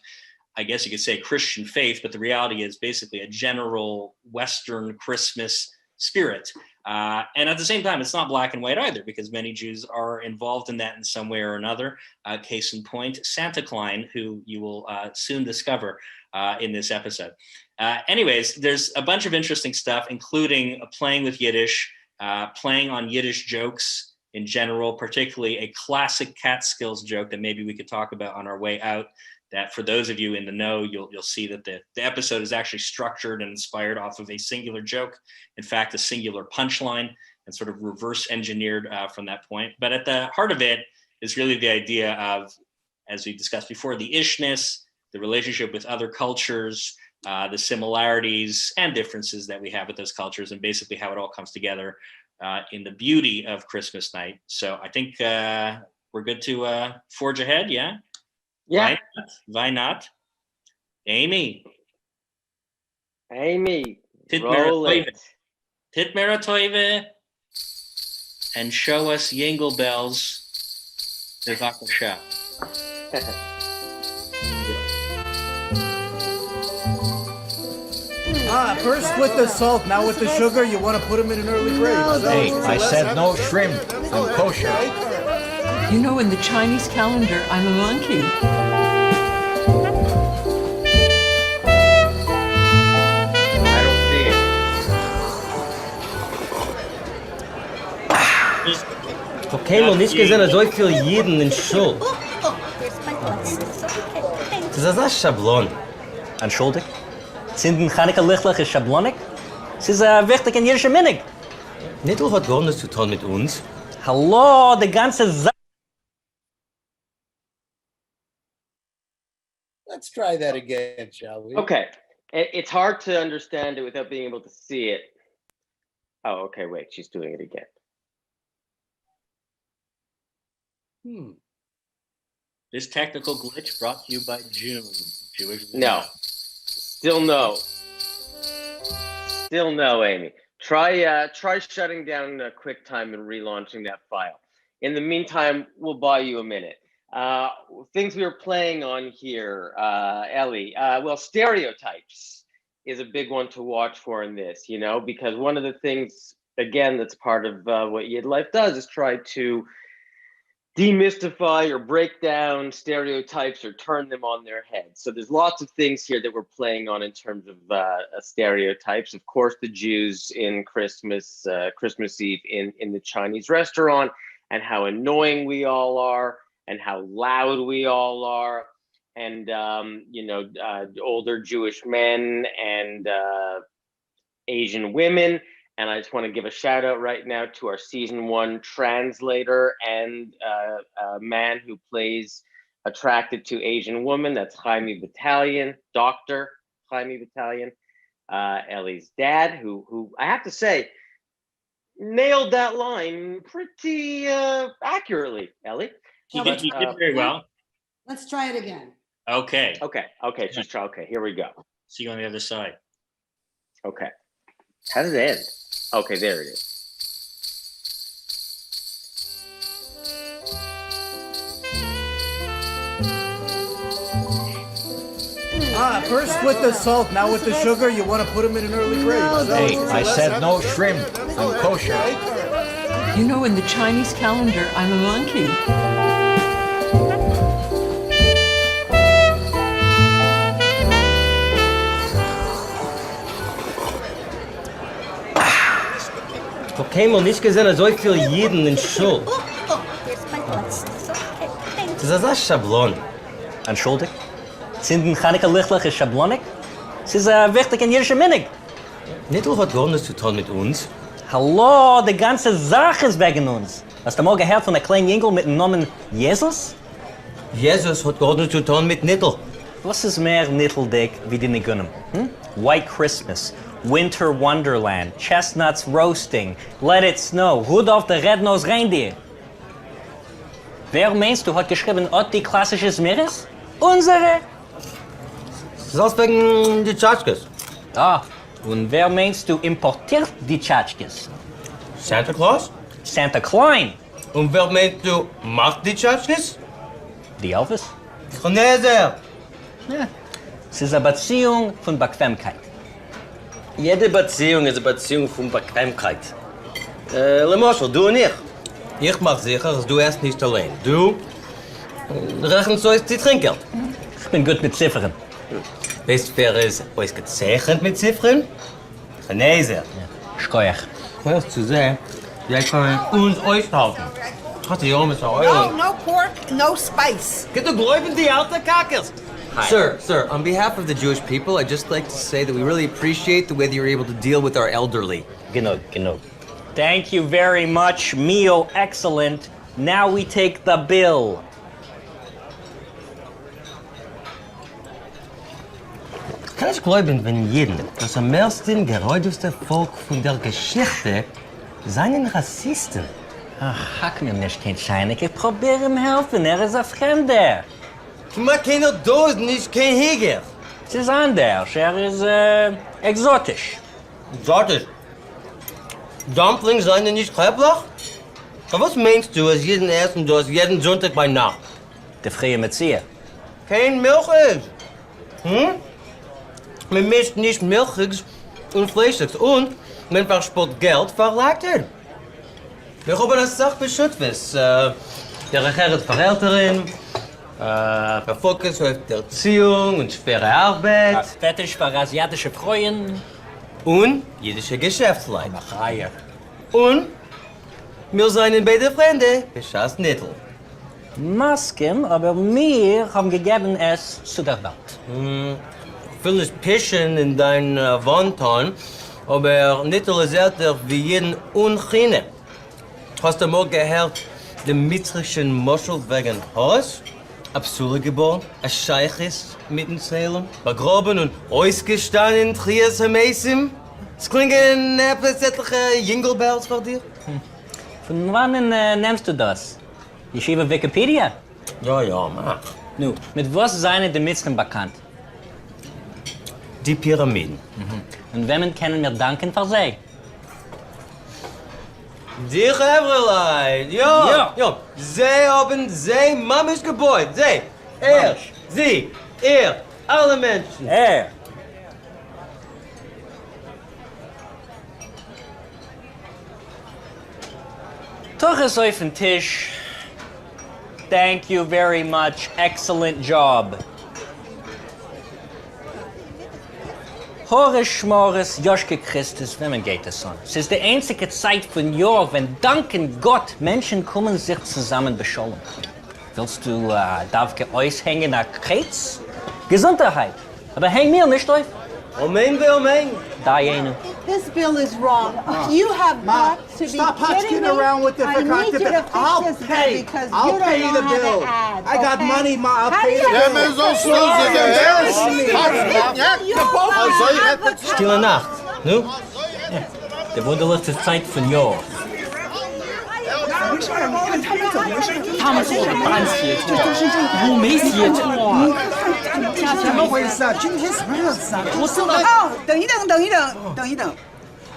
I guess you could say, Christian faith, but the reality is basically a general Western Christmas spirit. And at the same time, it's not black and white either, because many Jews are involved in that in some way or another. Case in point, Santa Klein, who you will soon discover in this episode. Anyways, there's a bunch of interesting stuff, including playing with Yiddish, playing on Yiddish jokes in general, particularly a classic Catskills joke that maybe we could talk about on our way out, that for those of you in the know, you'll see that the episode is actually structured and inspired off of a singular joke. In fact, a singular punchline, and sort of reverse engineered from that point. But at the heart of it is really the idea of, as we discussed before, the ishness, the relationship with other cultures, the similarities and differences that we have with those cultures, and basically how it all comes together in the beauty of Christmas night. So I think we're good to forge ahead, yeah? Yeah. Why not? Amy. Roll it. Titmera Toive. And show us Jingle Bells. Bevakasha. First with the salt, now with the sugar. You want to put them in an early grave. Hey, I said no shrimp. I'm kosher. You know, in the Chinese calendar, I'm a monkey. I don't see it. Okay, noch nicht gesehen, so viel Jiden in Schul. Das ist ein Schablon. Entschuldigt? Sind ein Chanukah likhtikn ist schablonig? Es ist wichtig in jüdischer Minig. Nittel hat gar nichts zu tun mit uns. Hallo, die ganze Sache. Let's try that again, shall we? Okay. It's hard to understand it without being able to see it. Oh, okay, wait, she's doing it again. This technical glitch brought to you by June. Jewish. No. Still no. Still no, Amy. Try shutting down QuickTime and relaunching that file. In the meantime, we'll buy you a minute. Things we were playing on here, Ellie. Well, stereotypes is a big one to watch for in this, you know, because one of the things, again, that's part of what YidLife does is try to demystify or break down stereotypes or turn them on their heads. So there's lots of things here that we're playing on in terms of stereotypes. Of course, the Jews in Christmas Eve in the Chinese restaurant, and how annoying we all are, and how loud we all are, and you know, older Jewish men and Asian women. And I just want to give a shout out right now to our season 1 translator and a man who plays attracted to Asian woman. That's Jaime Battalion, Dr. Jaime Battalion, Ellie's dad, who I have to say nailed that line pretty accurately. Ellie, He did very well. Let's try it again. Okay. She's trying. Okay, here we go. See you on the other side. Okay, how does it end? Okay, there it is. First with the salt, now with the sugar. You want to put them in an early grave. Hey, I said no shrimp. I'm kosher. You know, in the Chinese calendar, I'm a monkey. Okay, noch nicht gesehen, so viel Jiden in Schul. Das ist ein Schablon. Entschuldigt? Sind ein Chanukah likhtikn ist schablonig? Es ist wichtig in jüdischer Minig. Nittel hat gar nichts zu tun mit uns. Hallo, die ganze Sache ist wegen uns. Hast du mal gehört von der kleinen Jüngel mit dem Namen Jesus? Jesus hat gar nichts zu tun mit Nittel. Was ist mehr Nitteldick wie die Nigunim? White Christmas, Winter Wonderland, Chestnuts Roasting, Let It Snow, Rudolph the Red-Nosed Reindeer. Wer meinst du hat geschrieben, die klassische Smiris? Unsere? Das ist alles wegen die Tschatschkes. Ah, und wer meinst du importiert die Tschatschkes? Santa Claus? Santa Klein. Und wer meinst du macht die Tschatschkes? Die Elvis? Chinese. Ja. Es ist eine Beziehung von Bequemkeit. Jede Beziehung ist eine Beziehung von Bequemkeit. Lemoschel, du und ich. Ich mach sicher, dass du erst nicht allein. Du rechnest uns die Trinkgeld. Ich bin gut mit Ziffern. Weißt du, wer ist euch gezeichnet mit Ziffern? Chinese. Ja. Schkoiach. Hörst zu sehen, wir können uns aushalten. Hat die Arme so No pork, no spice. Get the Gläubigen die alte Kackers. Sir, on behalf of the Jewish people, I'd just like to say that we really appreciate the way that you're able to deal with our elderly. Genau. Thank you very much. Meal excellent. Now we take the bill. Kann ich glauben, wenn jeden, das am meisten geräudigste Volk von der Geschichte, seien Rassisten? Ach, hack mir nicht kein Scheinig. Ich probiere ihm helfen. Ist ein Fremder. Maar keiner da ist nicht kein Heger. Es ist anders. Ist exotisch. Exotisch? Dumplings seien nicht Kreiblach? Aber was meinst du, als jeden ersten du hast jeden Sonntag bei Nacht? Der freie Metzia. Kein Milchigs. Man mischt nicht Milchigs und Fleischigs. Und man verspart Geld für Leiter. Wir haben eine Sache beschützt. Der Regierung für Eltern, der Fokus auf der Erziehung und schwere Arbeit. Fetisch für asiatische Freuen. Und jüdische Geschäftsleute. Machaier. Und wir seien beide Freunde, beschaß Nittel. Masken, aber wir haben gegeben es zu der Welt. Ich will nicht pischen in dein Wandton, aber Nittel ist älter wie jeden Unchine. Hast du mal gehört, den mitzrischen Moschel wegen Haus? Absurde geboren, ein Scheich ist mitten Salem, begraben und ausgestanden in Trias Hameisim. Es klingen etwas etliche Jingle Bells für dir. Von wann nimmst du das? Yeshiva Wikipedia? Ja, mach. Nu, mit was seien die Mitzken bekannt? Die Pyramiden. Und wem können wir danken für sie? Die Chevrelein, ja. Sie haben sie Mamis gebaut. Sie, sie, alle Menschen. Toch is auf den Tisch. Thank you very much. Excellent job. Horis Schmores, Joschke Christus, wenn geht es an? Es ist die einzige Zeit von Jahr, wenn danken Gott Menschen kommen sich zusammen beschollen. Willst du darfke aushängen nach Kreuz? Gesundheit. Aber häng mir nicht auf. Amen. Da jene. This bill is wrong. You have got to be Stop kidding husking me. around with the I need you to fix I'll this bill pay. because I'll you don't pay know the how to bill. add, I got okay? money, Ma. I'll How pay do the you bill. have to fix this? Stille Nacht, nu? Die wunderlichste Zeit von Jahr.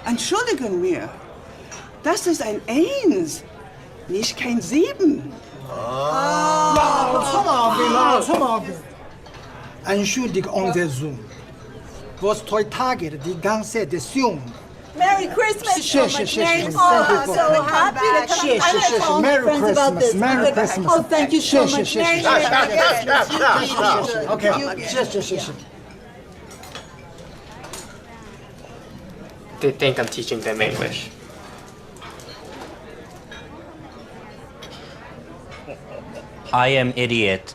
Entschuldigen wir, das ist ein Eins, nicht kein Sieben. Come on. Entschuldigung, der Zoom. Was heutzutage die ganze Diskussion. Merry Christmas. Shush. Merry Thank you. Oh, so happy to come. Shush. I'm gonna tell Merry friends about Christmas. this. Merry Christmas. Oh, thank you so much. Shush. Merry Okay. Shush. They think I'm teaching them English. I am idiot.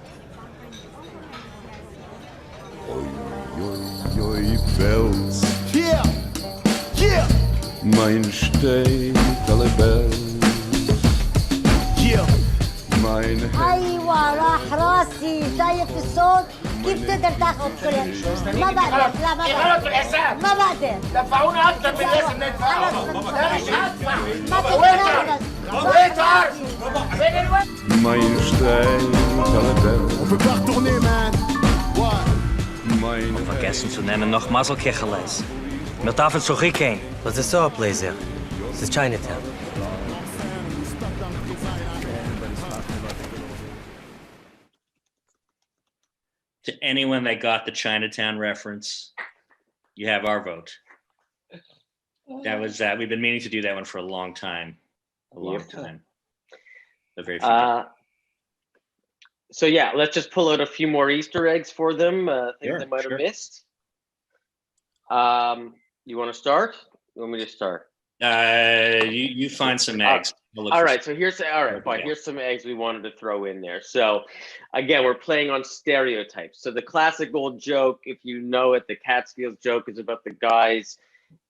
Oi, Welt. Yeah. Mein steht alle Welt. Yeah. Mein أيوة راح راس Saya für so, gibt es der Tag auf Kollegen. Ma بعدين لا ما بعدين ما بعدين دفعونا اكتر من لازم ندفع لا مش هدفع Mein Stein alle Welt. On peut pas retourner, man. Und vergessen zu nennen noch Mazelkecheles. Wir dürfen zurückgehen. Was ist so, Blazer? Es ist Chinatown. To anyone that got the Chinatown reference, you have our vote. That was we've been meaning to do that one for a long time. A very few. So yeah, let's just pull out a few more Easter eggs for them, things they might have missed. You want to start? You want me to start? You find some eggs. All right, so here's here's some eggs we wanted to throw in there. So again, we're playing on stereotypes. So the classic old joke, if you know it, the Catskills joke is about the guys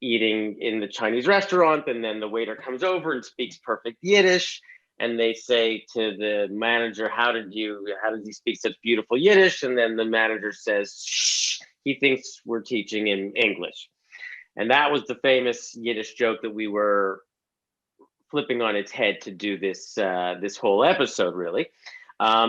eating in the Chinese restaurant, and then the waiter comes over and speaks perfect Yiddish, and they say to the manager, how does he speak such beautiful Yiddish? And then the manager says, shh, he thinks we're teaching in English. And that was the famous Yiddish joke that we were flipping on its head to do this this whole episode, really.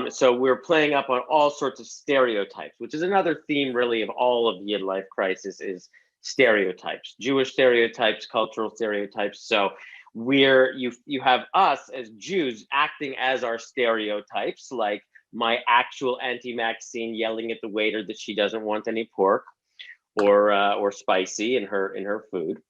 So we're playing up on all sorts of stereotypes, which is another theme really of all of the YidLife crisis is stereotypes, Jewish stereotypes, cultural stereotypes. So you have us as Jews acting as our stereotypes, like my actual Auntie Maxine yelling at the waiter that she doesn't want any pork or spicy in her food,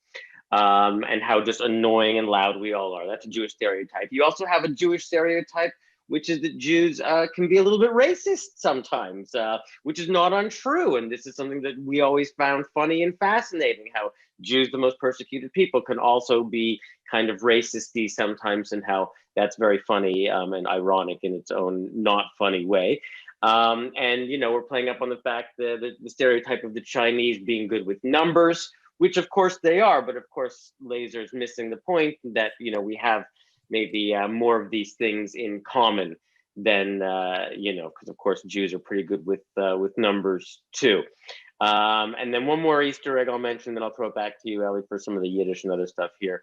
and how just annoying and loud we all are. That's a Jewish stereotype. You also have a Jewish stereotype, which is that Jews can be a little bit racist sometimes, which is not untrue. And this is something that we always found funny and fascinating, how Jews, the most persecuted people, can also be kind of racisty sometimes, and how that's very funny and ironic in its own not funny way. And, you know, we're playing up on the fact that the stereotype of the Chinese being good with numbers, which of course they are, but of course Laser's missing the point that, you know, we have maybe more of these things in common than, you know, because of course Jews are pretty good with numbers too. And then one more Easter egg I'll mention, then I'll throw it back to you, Ellie, for some of the Yiddish and other stuff here.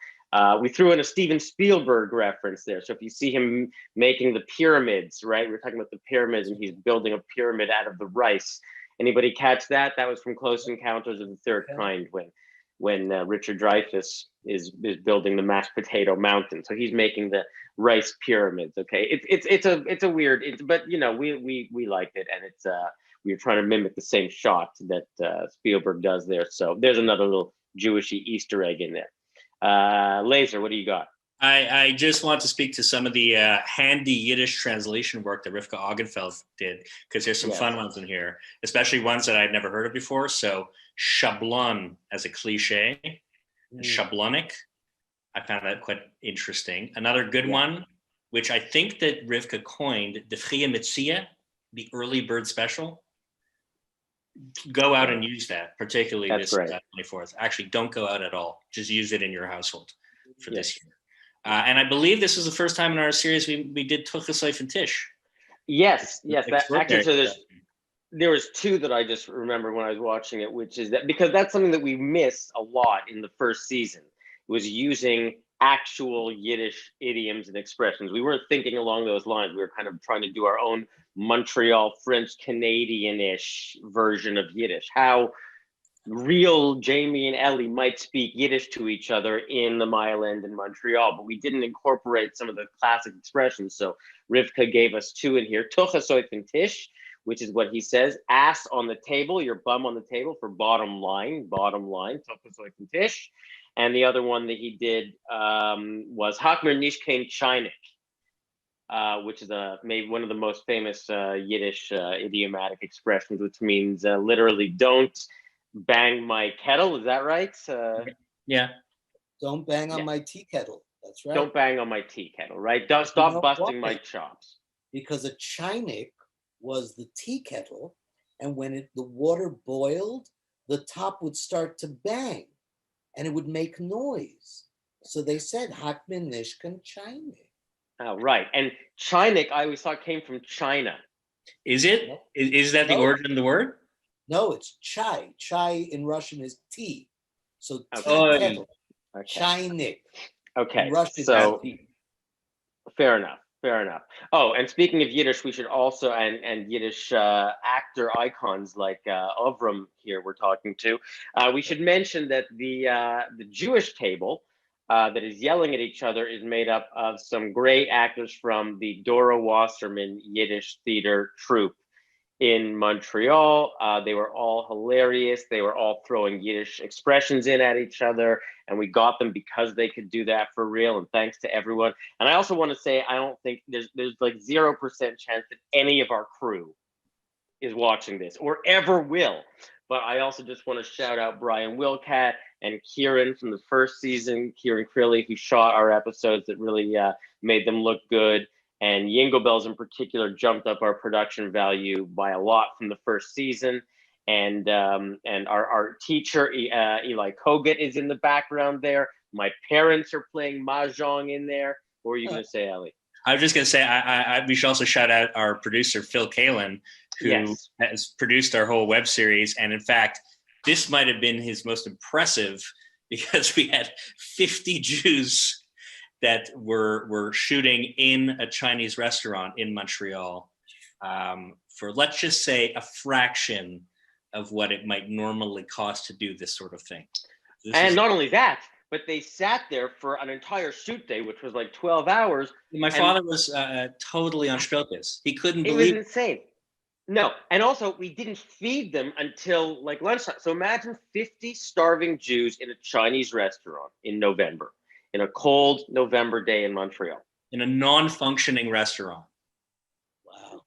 We threw in a Steven Spielberg reference there. So if you see him making the pyramids, right? We're talking about the pyramids, and he's building a pyramid out of the rice. Anybody catch that? That was from Close Encounters of the Third Kind, when Richard Dreyfuss is building the mashed potato mountain. So he's making the rice pyramids. Okay, it's a weird, but you know, we liked it, and it's we were trying to mimic the same shot that Spielberg does there. So there's another little Jewishy Easter egg in there. Laser, what do you got? I just want to speak to some of the handy Yiddish translation work that Rivka Augenfeld did, because there's some fun ones in here, especially ones that I'd never heard of before. So shablon as a cliche, shablonic. I found that quite interesting. Another good one, which I think that Rivka coined, the Frie Metzia, the early bird special. Go out and use that, particularly this 24th. Actually, don't go out at all. Just use it in your household for this year. And I believe this is the first time in our series we did Tuchasleif and Tish. Yes. Actually, so there was two that I just remember when I was watching it, which is that because that's something that we missed a lot in the first season, was using actual Yiddish idioms and expressions. We weren't thinking along those lines. We were kind of trying to do our own Montreal French Canadian-ish version of Yiddish. How real Jamie and Ellie might speak Yiddish to each other in the Mile End in Montreal, but we didn't incorporate some of the classic expressions. So Rivka gave us two in here. Tuchasoif and Tish, which is what he says, ass on the table, your bum on the table for bottom line, Tuchasoif and Tish. And the other one that he did was Hakmer Nishkein Chinik, which is maybe one of the most famous Yiddish idiomatic expressions, which means literally don't bang my kettle. Is that right? Yeah. Don't bang on my tea kettle. That's right. Don't bang on my tea kettle, right? Don't stop busting my chops. Because a chinik was the tea kettle, and when the water boiled, the top would start to bang, and it would make noise. So they said Hakmin Nishkan Chinik. Oh, right. And Chinik, I always thought came from China. Is it? Is that the origin of the word? No, it's chai. Chai in Russian is tea. So tea Okay. kettle. Chainik. Okay. In Russian, So tea. fair enough. Fair enough. Oh, and speaking of Yiddish, we should also and Yiddish actor icons like Avram here we're talking to. We should mention that the Jewish table that is yelling at each other is made up of some great actors from the Dora Wasserman Yiddish theater troupe in Montreal. They were all hilarious. They were all throwing Yiddish expressions in at each other, and we got them because they could do that for real. And thanks to everyone. And I also want to say, I don't think there's like 0% chance that any of our crew is watching this or ever will. But I also just want to shout out Brian Wilcat and Kieran from the first season, Kieran Crilly, who shot our episodes that really made them look good. And Yingle Bells in particular jumped up our production value by a lot from the first season. And our teacher, Eli Kogut, is in the background there. My parents are playing Mahjong in there. What were you going to say, Ellie? I was just going to say, we should also shout out our producer, Phil Kalin, who has produced our whole web series. And in fact, this might have been his most impressive because we had 50 Jews that were shooting in a Chinese restaurant in Montreal for, let's just say, a fraction of what it might normally cost to do this sort of thing. Not only that, but they sat there for an entire shoot day, which was like 12 hours. My father was totally on Spilkes. He couldn't It believe was insane. No, and also we didn't feed them until like lunchtime. So imagine 50 starving Jews in a Chinese restaurant in November, in a cold November day in Montreal. In a non-functioning restaurant. Wow.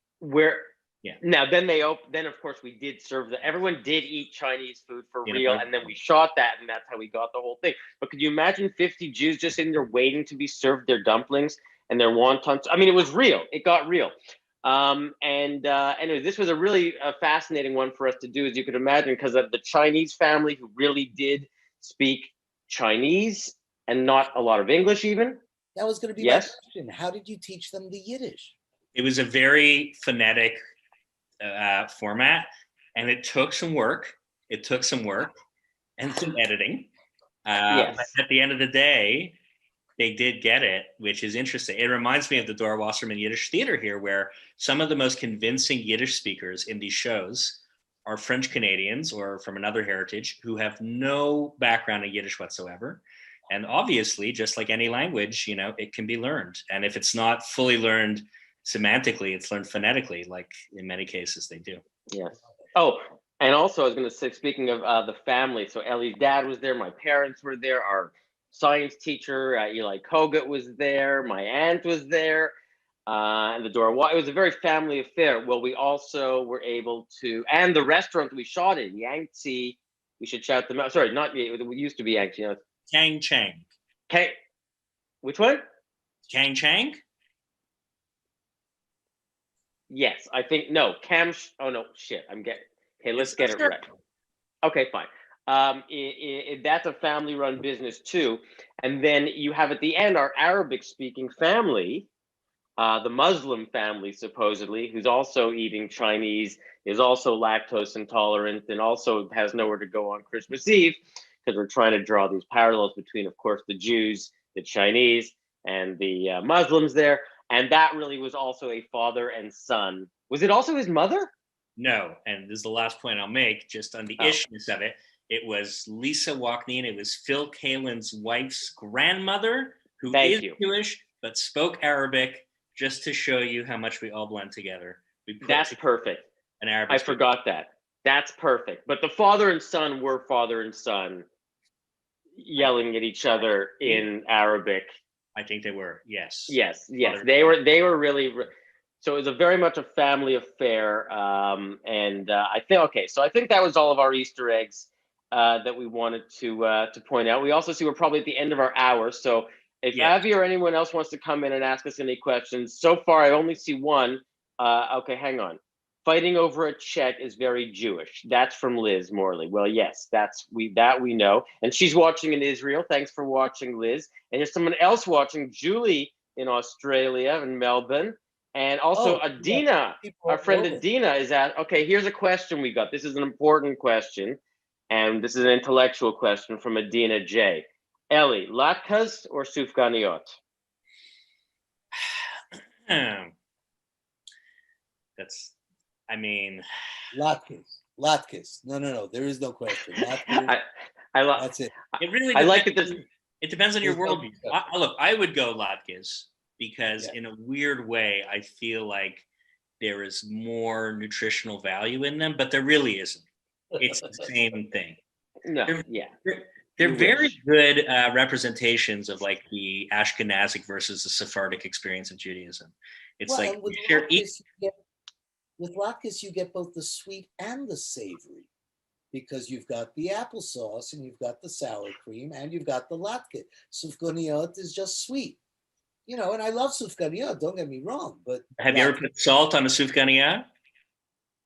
Now then then of course we did serve everyone did eat Chinese food for real, and then we shot that, and that's how we got the whole thing. But could you imagine 50 Jews just in there waiting to be served their dumplings and their wontons? I mean, it was real. It got real. Anyway, this was a really fascinating one for us to do, as you could imagine, because of the Chinese family who really did speak Chinese and not a lot of English even. That was going to be my question. How did you teach them the Yiddish? It was a very phonetic format, and it took some work. It took some work and some editing. But at the end of the day, they did get it, which is interesting. It reminds me of the Dora Wasserman Yiddish Theater here, where some of the most convincing Yiddish speakers in these shows are French Canadians or from another heritage who have no background in Yiddish whatsoever. And obviously, just like any language, it can be learned. And if it's not fully learned semantically, it's learned phonetically, like in many cases they do. Yes. Oh, and also I was going to say, speaking of the family, so Ellie's dad was there, my parents were there, our science teacher, Eli Kogut, was there, my aunt was there, and the door. It was a very family affair. Well, we also were able to, and the restaurant we shot in, Yangtze, we should shout them out. Sorry, not it used to be Yangtze. Kang Chang. Which one? Kang Chang? Yes, I think, no, oh no, shit, okay, let's get it right. Okay, fine. That's a family-run business too. And then you have at the end our Arabic-speaking family, the Muslim family supposedly, who's also eating Chinese, is also lactose intolerant, and also has nowhere to go on Christmas Eve, because we're trying to draw these parallels between, of course, the Jews, the Chinese, and the Muslims there. And that really was also a father and son. Was it also his mother? No, and this is the last point I'll make, just on the ishness of it. It was Lisa Walkneen. It was Phil Kalin's wife's grandmother, who is Jewish, but spoke Arabic, just to show you how much we all blend together. That's perfect. An Arabic. I forgot that. That's perfect. But the father and son were father and son yelling at each other in Arabic. I think they were, yes. Yes. They were really, so it was a very much a family affair. I think that was all of our Easter eggs that we wanted to point out. We also see we're probably at the end of our hour. So if Avi or anyone else wants to come in and ask us any questions, so far I only see one. Okay, hang on. Fighting over a check is very Jewish. That's from Liz Morley. Well, yes, we know. And she's watching in Israel. Thanks for watching, Liz. And there's someone else watching, Julie in Australia, in Melbourne. And also Adina, our friend Adina is at, okay, here's a question we got. This is an important question. And this is an intellectual question from Adina J. Ellie, latkes or sufganiyot? That's, I mean, latkes. No. There is no question. That's it. It really. I like depends. it. It depends on your worldview. Look, I would go latkes because, in a weird way, I feel like there is more nutritional value in them, but there really isn't. It's the same thing. No, They're very good representations of like the Ashkenazic versus the Sephardic experience of Judaism. It's like with latkes, you get both the sweet and the savory, because you've got the applesauce and you've got the sour cream and you've got the latke. Sufganiyot is just sweet, and I love sufganiyot. Don't get me wrong, but have you ever put salt on a sufganiyah?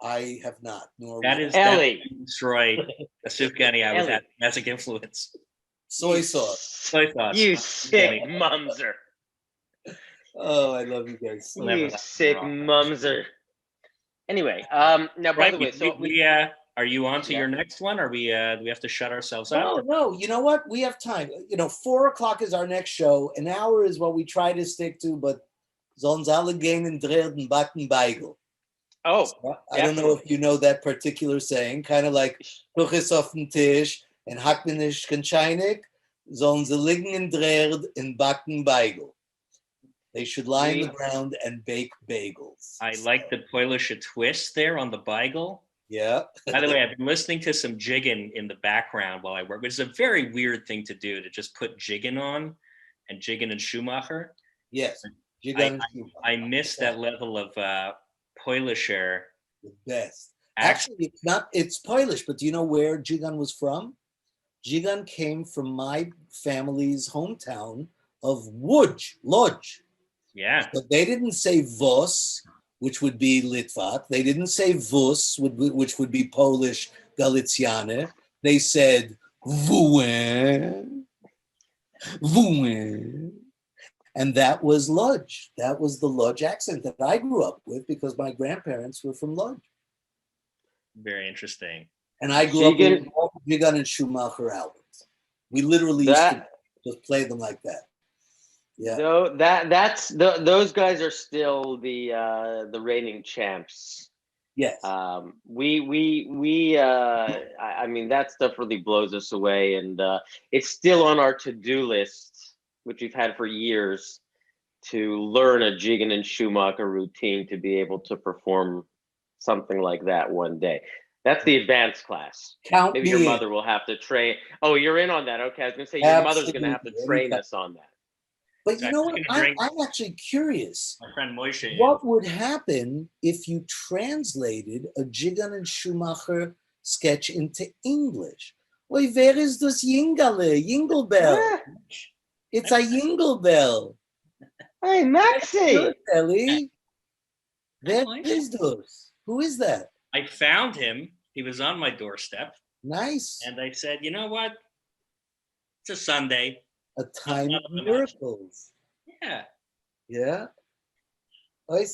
I have not. Nor that is Ellie. Destroy a sufganiyah with Ashkenazic influence. Soy sauce. Soy sauce. You sick mumser. Oh, I love you guys. You sick mumser. Anyway, now by the way, so are you on to your next one? Or do we have to shut ourselves out? No. You know what? We have time. 4:00 is our next show. An hour is what we try to stick to, but sonst alle gehen in Dresden backen Beigel. Oh, so I don't know if you know that particular saying, kind of like Tuchis auf den Tisch and Hackmanisch Kanchainik, sollen sie liegen in Drerd in backen Beigel. They should lie on the ground and bake bagels. I like the Polish twist there on the Beigel. Yeah. By the way, I've been listening to some jigging in the background while I work, which is a very weird thing to do, to just put jigging on, and jigging and Schumacher. Yes. I miss that level of Polisher. The best. Actually, it's Polish, but do you know where Jigan was from? Jigan came from my family's hometown of Lodz. Yeah. But they didn't say Vos, which would be Litvak. They didn't say Vus, which would be Polish Galiciane. They said Vuen. And that was Lodz. That was the Lodz accent that I grew up with because my grandparents were from Lodz. Very interesting. And I grew up with all the Jigan and Schumacher albums. We literally used to just play them like that. Yeah. No, those guys are still the reigning champs. Yes. I mean, that stuff really blows us away, and it's still on our to-do list, which we've had for years, to learn a Jigan and Schumacher routine to be able to perform something like that one day. That's the advanced class. Maybe your mother will have to train. Oh, you're in on that. Okay, I was going to say your mother's going to have to train us on that. But you know what? I'm actually curious. My friend Moshe. What would happen if you translated a Jigan and Schumacher sketch into English? Why, where is this Jingle Bell? Yeah. It's a Jingle Bell. Hey, Maxie. Ellie. Where is this? Who is that? I found him. He was on my doorstep. Nice. And I said, you know what? It's a Sunday. A time of miracles. Yeah. Yeah. Good.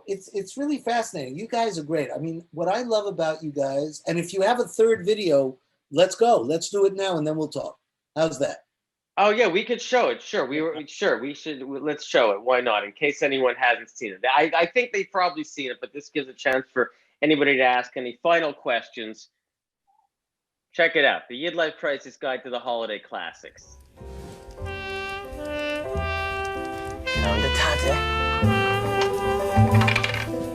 It's really fascinating. You guys are great. I mean, what I love about you guys, and if you have a third video, let's go. Let's do it now and then we'll talk. How's that? Oh yeah, we could show it. Sure. We should. Let's show it. Why not? In case anyone hasn't seen it. I think they've probably seen it, but this gives a chance for anybody to ask any final questions. Check it out. The YidLife Crisis Guide to the Holiday Classics.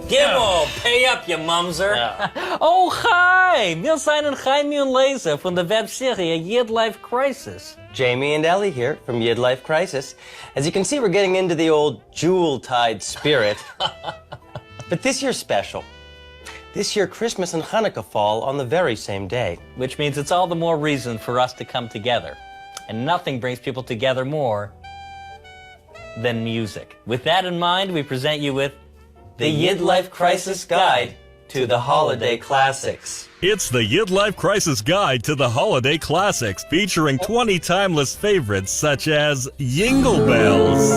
Gimel, pay up, you mumser. Oh, hi! Wir seien Jaime und Lisa von der Webserie YidLife Crisis. Jamie and Ellie here from YidLife Crisis. As you can see, we're getting into the old Jewel-tide spirit. But this year's special. This year, Christmas and Hanukkah fall on the very same day. Which means it's all the more reason for us to come together. And nothing brings people together more than music. With that in mind, we present you with the YidLife Crisis Guide to the Holiday Classics. It's the YidLife Crisis Guide to the Holiday Classics, featuring 20 timeless favorites such as Jingle Bells,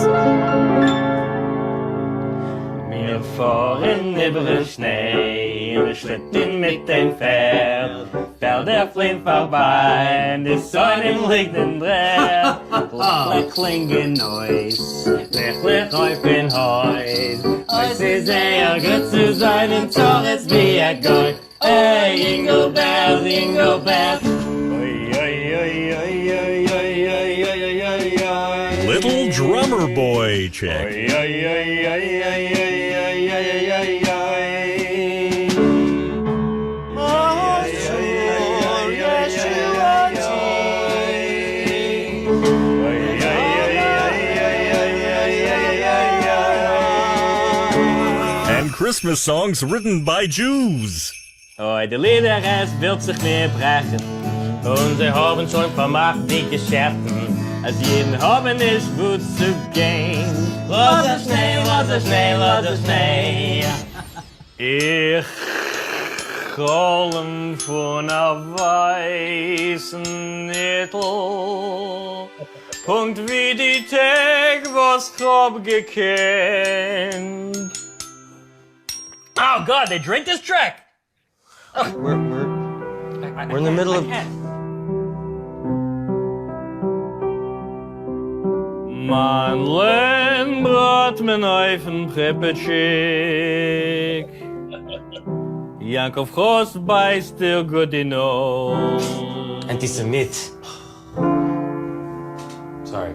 Wir fahren über den Schnee, wir schlitten mit dem Pferd. Felder fliehen vorbei, und die Sonne liegt in Dreher. Klingen Neues, Lech auf in Heus. Es ist sehr gut zu sein, im Tor ist wie Goy. Hey, Jingle Bells, Jingle Bells. Little drummer boy check. And Christmas songs written by Jews. Oh, die Lieder, es wird sich mehr brechen. Und sie haben schon vermacht die Geschäften. Als jeden haben ist gut zu gehen. Lass Schnee, lass Schnee, lass Schnee. Ich kolm von a weißen Nettel. Punkt wie die Tag, was hab gekannt. Oh God, they drink this track. Oh. We're in the middle of. Man Lem brat men eifen Prepetschik. Yankov Chos bei still good enough. Antisemit. Sorry.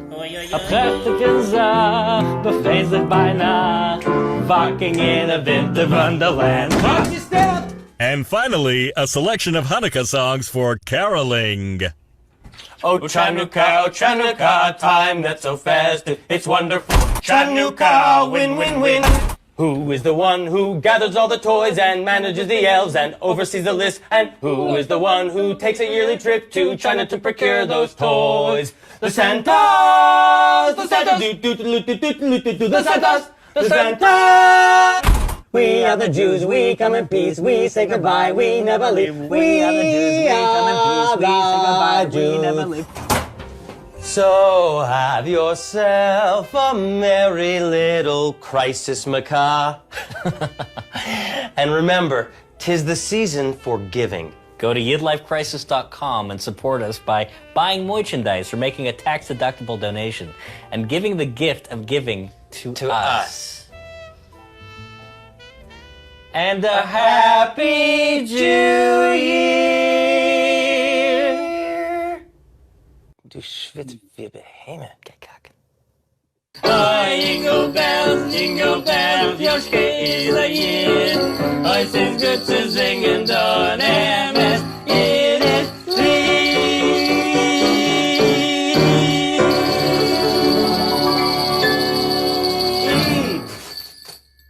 A prachtige Sach, befreet sich bei Nacht, walking in a winter wonderland. And finally, a selection of Hanukkah songs for caroling. Oh Chanukah, time that's so fast, it's wonderful. Chanukah, win, win, win. Who is the one who gathers all the toys and manages the elves and oversees the list? And who is the one who takes a yearly trip to China to procure those toys? The Santas! The Santas! The Santas! The Santas! We are the Jews, we come in peace, we say goodbye, we never leave. We are the Jews, we come in peace, we say goodbye, we never leave. So have yourself a merry little crisis macaw. And remember, 'tis the season for giving. Go to YidLifeCrisis.com and support us by buying merchandise or making a tax-deductible donation and giving the gift of giving to us. And a happy Jew year. Du schwitzt wie Behemoth, Gekack. Oh, Jingle Bells, Yiddishkayt is a year. Oh, it is good to sing and on MS Yiddish.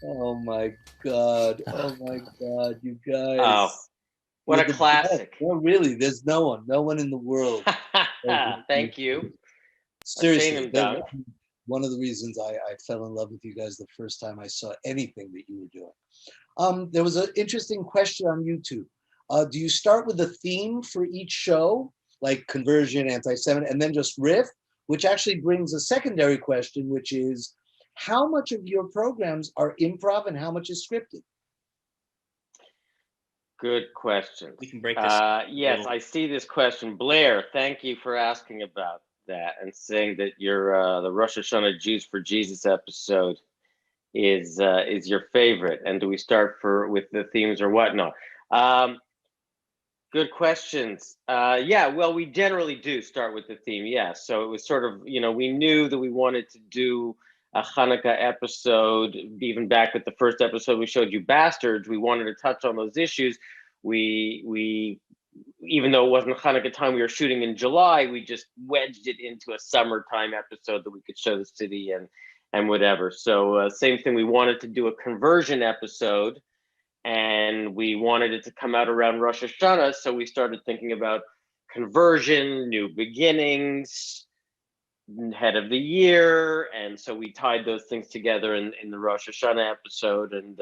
Oh my God. Oh my God, you guys. Oh, what a classic. No, really, there's no one in the world. Thank you. Seriously, one of the reasons I fell in love with you guys the first time I saw anything that you were doing. There was an interesting question on YouTube. Do you start with a theme for each show, like conversion, anti-Semitic, and then just riff? Which actually brings a secondary question, which is, how much of your programs are improv and how much is scripted? Good question. We can break this. Yes, I see this question. Blair, thank you for asking about that and saying that your the Rosh Hashanah Jews for Jesus episode is your favorite. And do we start with the themes or whatnot? Good questions. Yeah, well, we generally do start with the theme. Yeah, so it was sort of, we knew that we wanted to do a Hanukkah episode, even back with the first episode we showed you Bastards. We wanted to touch on those issues. We even though it wasn't Hanukkah time, we were shooting in July, we just wedged it into a summertime episode that we could show the city and whatever. So same thing, we wanted to do a conversion episode and we wanted it to come out around Rosh Hashanah. So we started thinking about conversion, new beginnings, head of the year, and so we tied those things together in the Rosh Hashanah episode. And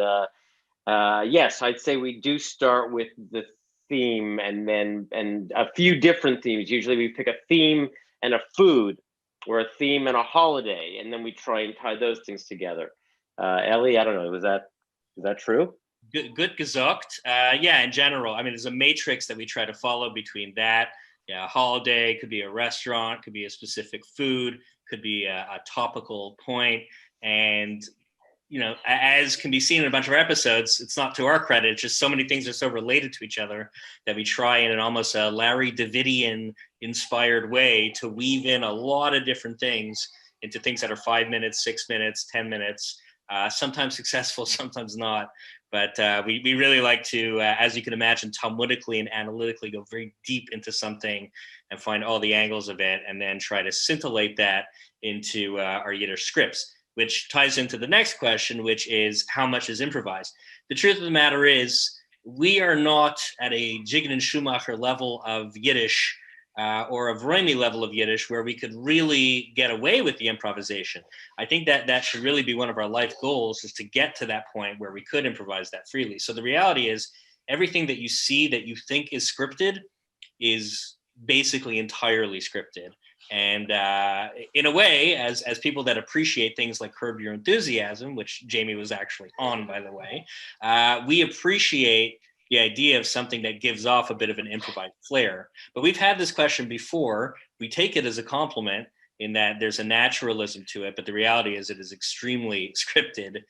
yes, I'd say we do start with the theme and a few different themes. Usually we pick a theme and a food, or a theme and a holiday, and then we try and tie those things together. Ellie, I don't know, was that Is that true? Good gesagt. Yeah, in general. I mean, there's a matrix that we try to follow between that. Yeah, a holiday could be a restaurant, could be a specific food, could be a topical point. And, as can be seen in a bunch of our episodes, it's not to our credit. It's just so many things are so related to each other that we try in an almost a Larry Davidian inspired way to weave in a lot of different things into things that are 5 minutes, 6 minutes, 10 minutes, sometimes successful, sometimes not. But we really like to, as you can imagine, Talmudically and analytically go very deep into something and find all the angles of it, and then try to scintillate that into our Yiddish scripts, which ties into the next question, which is how much is improvised? The truth of the matter is we are not at a Jigen and Schumacher level of Yiddish or a Vroimi level of Yiddish where we could really get away with the improvisation. I think that should really be one of our life goals, is to get to that point where we could improvise that freely. So the reality is everything that you see that you think is scripted is basically entirely scripted. And in a way, as people that appreciate things like Curb Your Enthusiasm, which Jamie was actually on, by the way, we appreciate the idea of something that gives off a bit of an improvised flair. But we've had this question before. We take it as a compliment in that there's a naturalism to it, but the reality is it is extremely scripted.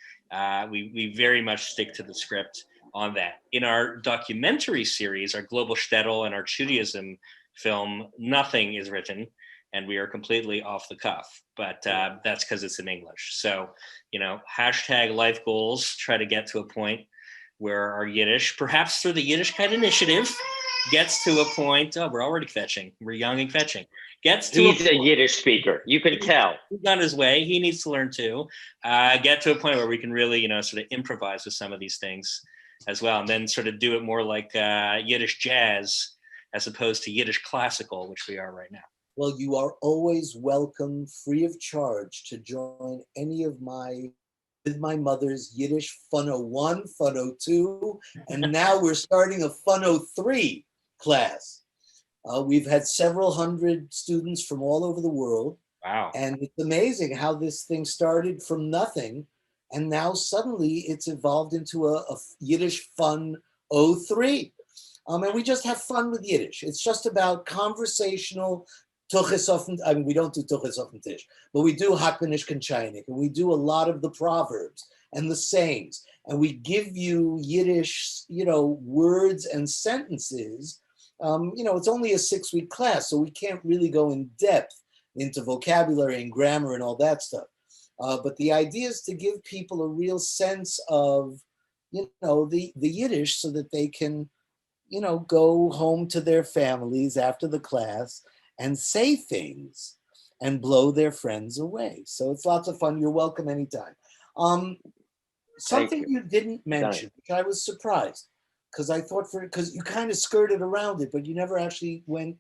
We very much stick to the script on that. In our documentary series, our Global Shtetl and our Judaism film, nothing is written, and we are completely off the cuff, but that's because it's in English. So, hashtag life goals, try to get to a point where our Yiddish, perhaps through the Yiddishkayt initiative, gets to a point, we're already fetching, we're young and fetching, He's a Yiddish speaker, you can tell. He's on his way, he needs to learn too. Get to a point where we can really, sort of improvise with some of these things as well, and then sort of do it more like Yiddish jazz as opposed to Yiddish classical, which we are right now. Well, you are always welcome, free of charge, to join any of with my mother's Yiddish Funo 1, Funo 2, and now we're starting a Funo 3 class. We've had several hundred students from all over the world. Wow. And it's amazing how this thing started from nothing, and now suddenly it's evolved into a Yiddish Fun 03. And we just have fun with Yiddish. It's just about conversational. We don't do Tuches auf den Tisch, but we do Hakanish Kanchainik, and we do a lot of the proverbs and the sayings, and we give you Yiddish, words and sentences. It's only a 6-week class, so we can't really go in depth into vocabulary and grammar and all that stuff. But the idea is to give people a real sense of, the Yiddish, so that they can, go home to their families after the class and say things and blow their friends away. So it's lots of fun. You're welcome anytime. Something you didn't mention, which I was surprised, because you kind of skirted around it, but you never actually went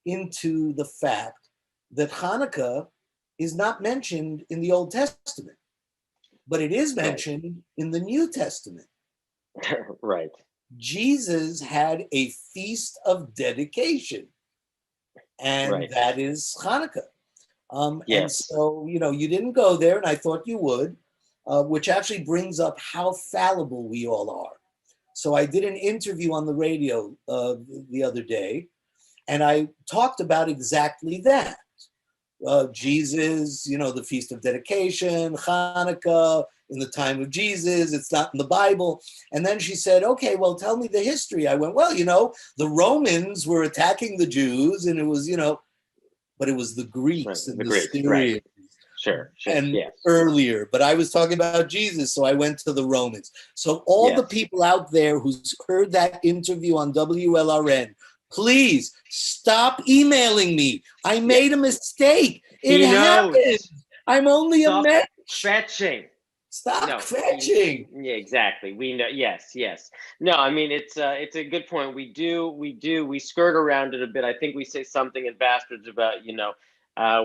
into the fact that Hanukah is not mentioned in the Old Testament, but it is mentioned in the New Testament. Right. Jesus had a feast of dedication, and that is Hanukah. Yes. And so, you didn't go there, and I thought you would, which actually brings up how fallible we all are. So I did an interview on the radio the other day, and I talked about exactly that. Jesus, the Feast of Dedication, Hanukkah, in the time of Jesus, it's not in the Bible. And then she said, okay, well, tell me the history. I went, well, the Romans were attacking the Jews, and it was, but it was the Greeks and the Syrians. Right. Sure, and earlier, but I was talking about Jesus, so I went to the Romans. So all the people out there who's heard that interview on WLRN, please stop emailing me. I made a mistake. It happened. I'm only a man. Fetching. Stop fetching. Yeah, exactly. We know. Yes. No, I mean, it's a good point. We skirt around it a bit. I think we say something in Bastards about,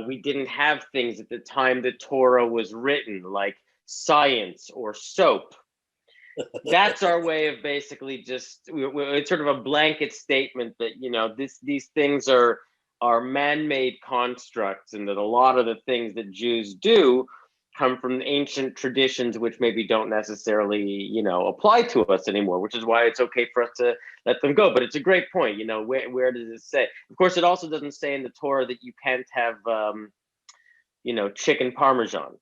we didn't have things at the time the Torah was written, like science or soap. That's our way of basically it's sort of a blanket statement that, these things are man-made constructs, and that a lot of the things that Jews do come from ancient traditions which maybe don't necessarily, you know, apply to us anymore, which is why it's okay for us to let them go. But it's a great point. You know, where does it say? Of course, it also doesn't say in the Torah that you can't have, you know, chicken parmesan,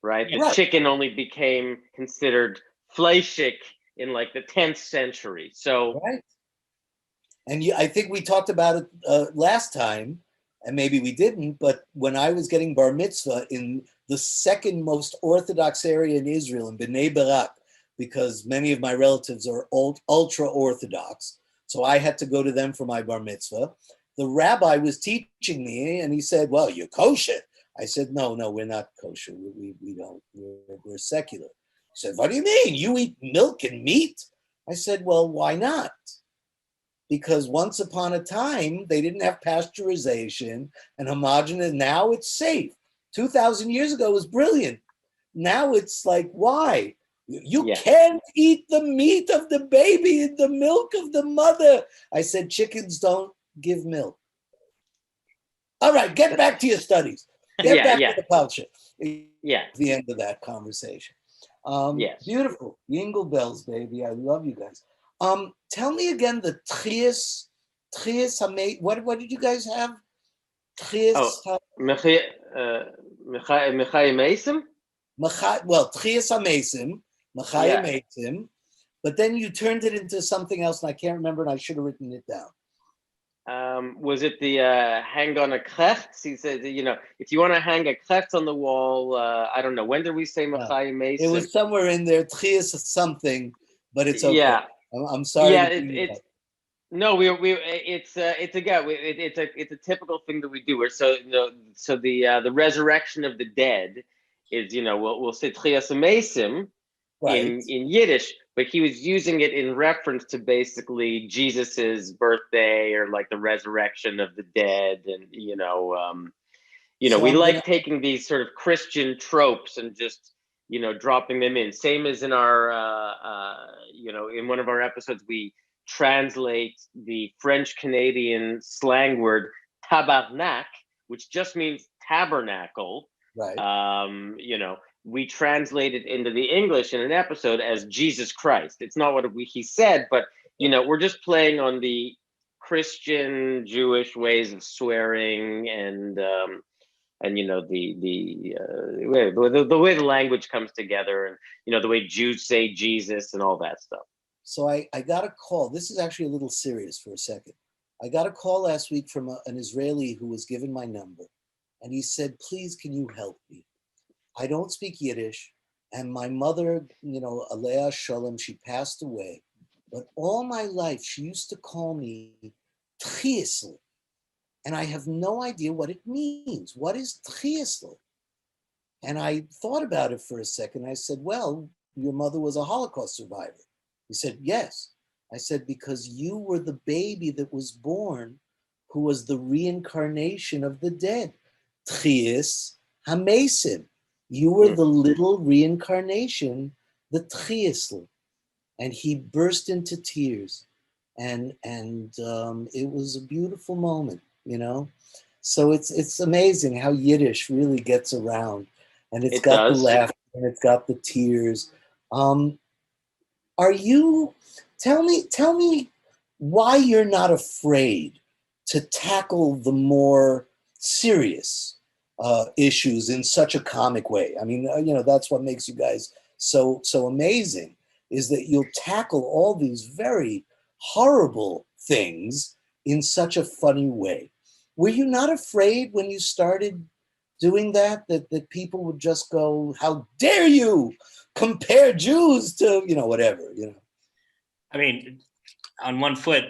right? The chicken only became considered fleischig in like the 10th century. So, And I think we talked about it last time, and maybe we didn't, but when I was getting bar mitzvah in the second most Orthodox area in Israel, in Bnei Barak, because many of my relatives are ultra Orthodox, so I had to go to them for my bar mitzvah. The rabbi was teaching me, and he said, well, you're kosher. I said, no, we're not kosher. We don't, we're secular. He said, what do you mean? You eat milk and meat? I said, well, why not? Because once upon a time, they didn't have pasteurization and homogeneous. Now it's safe. 2,000 years ago was brilliant. Now it's like, why? You can't eat the meat of the baby and the milk of the mother. I said, chickens don't give milk. All right, get back to your studies. Get back to the culture. Yeah. The end of that conversation. Beautiful. Jingle bells, baby. I love you guys. Tell me again the Trias, what did you guys have? Trias. Well, Trias HaMesim, Mechayim Eitim, but then you turned it into something else, and I can't remember, and I should have written it down. Was it the hang on a krecht? He said, you know, if you want to hang a krecht on the wall, I don't know, when did we say Mechayim Eitim? It was somewhere in there, Trias something, but it's okay. Yeah. I'm sorry. Yeah, it's a typical thing that we do. Where the resurrection of the dead is, you know, we'll say Trias HaMesim in Yiddish, but he was using it in reference to basically Jesus's birthday or like the resurrection of the dead, and we like taking these sort of Christian tropes and just, you know, dropping them in. Same as in our, in one of our episodes, we translate the French-Canadian slang word tabarnak, which just means tabernacle. Right. We translate it into the English in an episode as Jesus Christ. It's not what he said, but, you know, we're just playing on the Christian, Jewish ways of swearing and you know, the way the language comes together, and, you know, the way Jews say Jesus and all that stuff. So I got a call. This is actually a little serious for a second. I got a call last week from an Israeli who was given my number, and he said, please, can you help me? I don't speak Yiddish, and my mother, you know, Alea Shalom, she passed away, but all my life she used to call me Triasl. And I have no idea what it means. What is Triasl? And I thought about it for a second. I said, well, your mother was a Holocaust survivor. He said, yes. I said, because you were the baby that was born who was the reincarnation of the dead. Trias HaMesim. You were the little reincarnation, the Triasl. And he burst into tears. And it was a beautiful moment. You know, so it's amazing how Yiddish really gets around, and it's got the laughter and it's got the tears. Tell me why you're not afraid to tackle the more serious issues in such a comic way. I mean, you know, that's what makes you guys so amazing, is that you'll tackle all these very horrible things in such a funny way. Were you not afraid when you started doing that people would just go, how dare you compare Jews to, you know, whatever, you know? I mean, on one foot,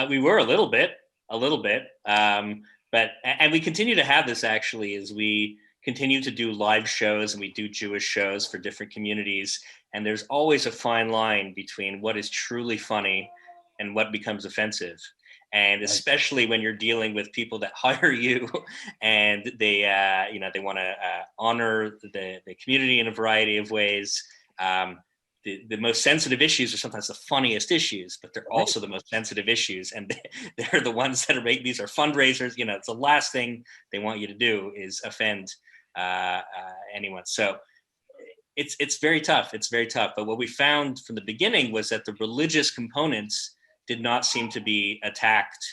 we were a little bit, but we continue to have this actually as we continue to do live shows, and we do Jewish shows for different communities. And there's always a fine line between what is truly funny and what becomes offensive. And especially when you're dealing with people that hire you and they want to honor the community in a variety of ways. The most sensitive issues are sometimes the funniest issues, but they're also the most sensitive issues. And they're the ones that these are fundraisers. You know, it's the last thing they want you to do is offend anyone. So it's very tough. It's very tough. But what we found from the beginning was that the religious components did not seem to be attacked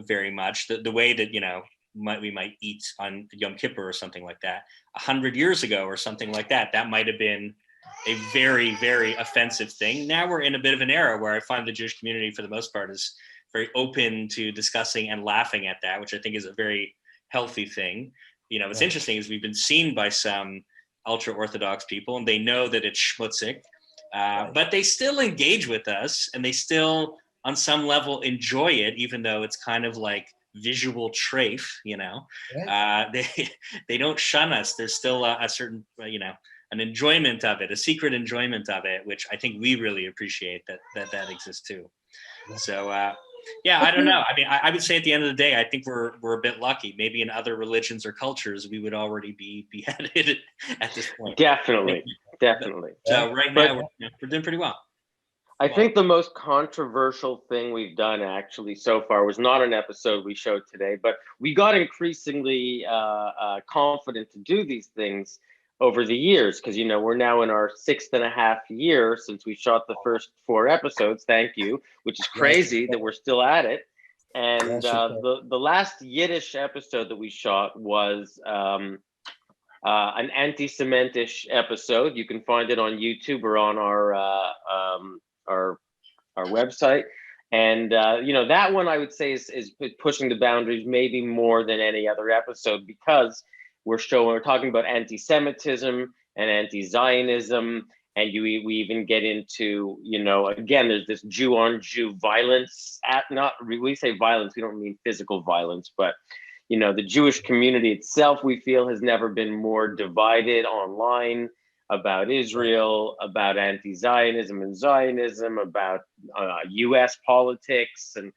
very much. The way that, we might eat on Yom Kippur or something like that 100 years ago or something like that, that might have been a very, very offensive thing. Now we're in a bit of an era where I find the Jewish community, for the most part, is very open to discussing and laughing at that, which I think is a very healthy thing. What's interesting is we've been seen by some ultra-Orthodox people, and they know that it's schmutzig, but they still engage with us, and they still, on some level, enjoy it, even though it's kind of like visual trafe, they don't shun us. There's still a certain, an enjoyment of it, a secret enjoyment of it, which I think we really appreciate that exists too. So, I don't know. I mean, I would say at the end of the day, I think we're a bit lucky. Maybe in other religions or cultures, we would already be beheaded at this point. Definitely. So right now, we're doing pretty well. I think the most controversial thing we've done actually so far was not an episode we showed today, but we got increasingly confident to do these things over the years, because we're now in our 6.5 year since we shot the first 4 episodes. Thank you, which is crazy that we're still at it. And the last Yiddish episode that we shot was an anti-Semitic episode. You can find it on YouTube or on our website. And that one I would say is pushing the boundaries maybe more than any other episode, because we're talking about anti-Semitism and anti-Zionism, and we even get into, again, there's this Jew-on-Jew violence. We say violence, we don't mean physical violence, but the Jewish community itself, we feel, has never been more divided online about Israel, about anti-Zionism and Zionism, about U.S. politics, and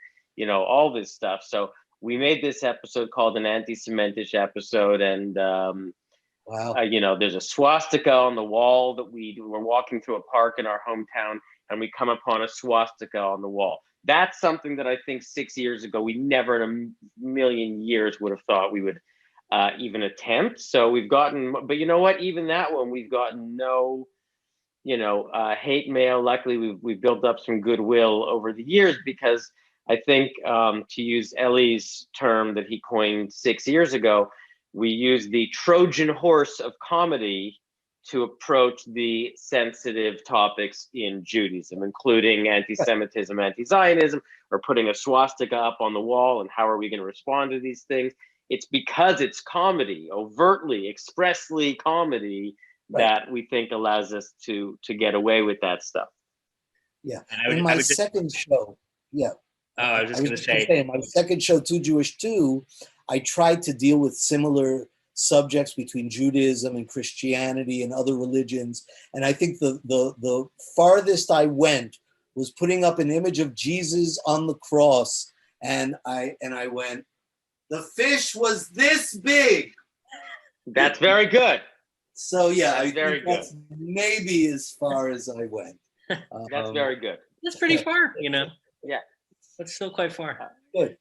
all this stuff. So we made this episode called an anti-Semitic episode, and there's a swastika on the wall that we're walking through a park in our hometown, and we come upon a swastika on the wall. That's something that I think 6 years ago we never in a million years would have thought we would even attempt. So we've gotten, but you know what? Even that one, we've gotten no, hate mail. Luckily, we've built up some goodwill over the years, because I think, to use Ellie's term that he coined 6 years ago, we use the Trojan horse of comedy to approach the sensitive topics in Judaism, including anti-Semitism, anti-Zionism, or putting a swastika up on the wall, and how are we going to respond to these things? It's because it's comedy, overtly, expressly comedy, that we think allows us to get away with that stuff. Yeah. In my second show, I was just going to say, in my second show, Too Jewish 2, I tried to deal with similar subjects between Judaism and Christianity and other religions. And I think the farthest I went was putting up an image of Jesus on the cross. And I went, the fish was this big. That's very good. So that's very good. That's maybe as far as I went. That's very good. That's pretty far, Yeah. That's still quite far. Good.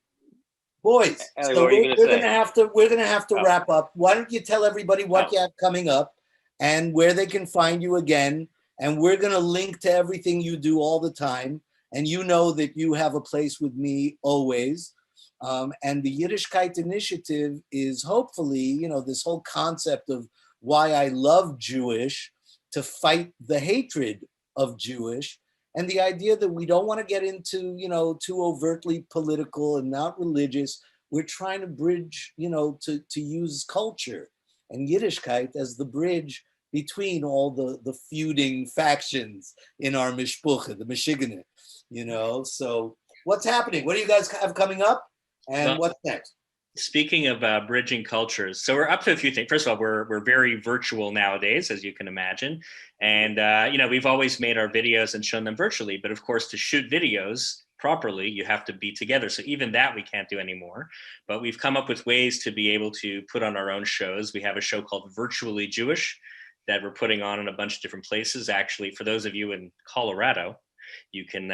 Boys, Ellie, so what are you we're gonna gonna have to wrap up. Why don't you tell everybody what you have coming up and where they can find you again? And we're gonna link to everything you do all the time. And you know that you have a place with me always. And the Yiddishkayt initiative is hopefully, this whole concept of why I love Jewish, to fight the hatred of Jewish, and the idea that we don't want to get into, too overtly political and not religious. We're trying to bridge, to use culture and Yiddishkayt as the bridge between all the feuding factions in our mishpucha, the Michigan, So what's happening? What do you guys have coming up? And what's next? Speaking of bridging cultures, so we're up to a few things. First of all, we're very virtual nowadays, as you can imagine. And, we've always made our videos and shown them virtually. But of course, to shoot videos properly, you have to be together. So even that we can't do anymore. But we've come up with ways to be able to put on our own shows. We have a show called Virtually Jewish that we're putting on in a bunch of different places. Actually, for those of you in Colorado, you can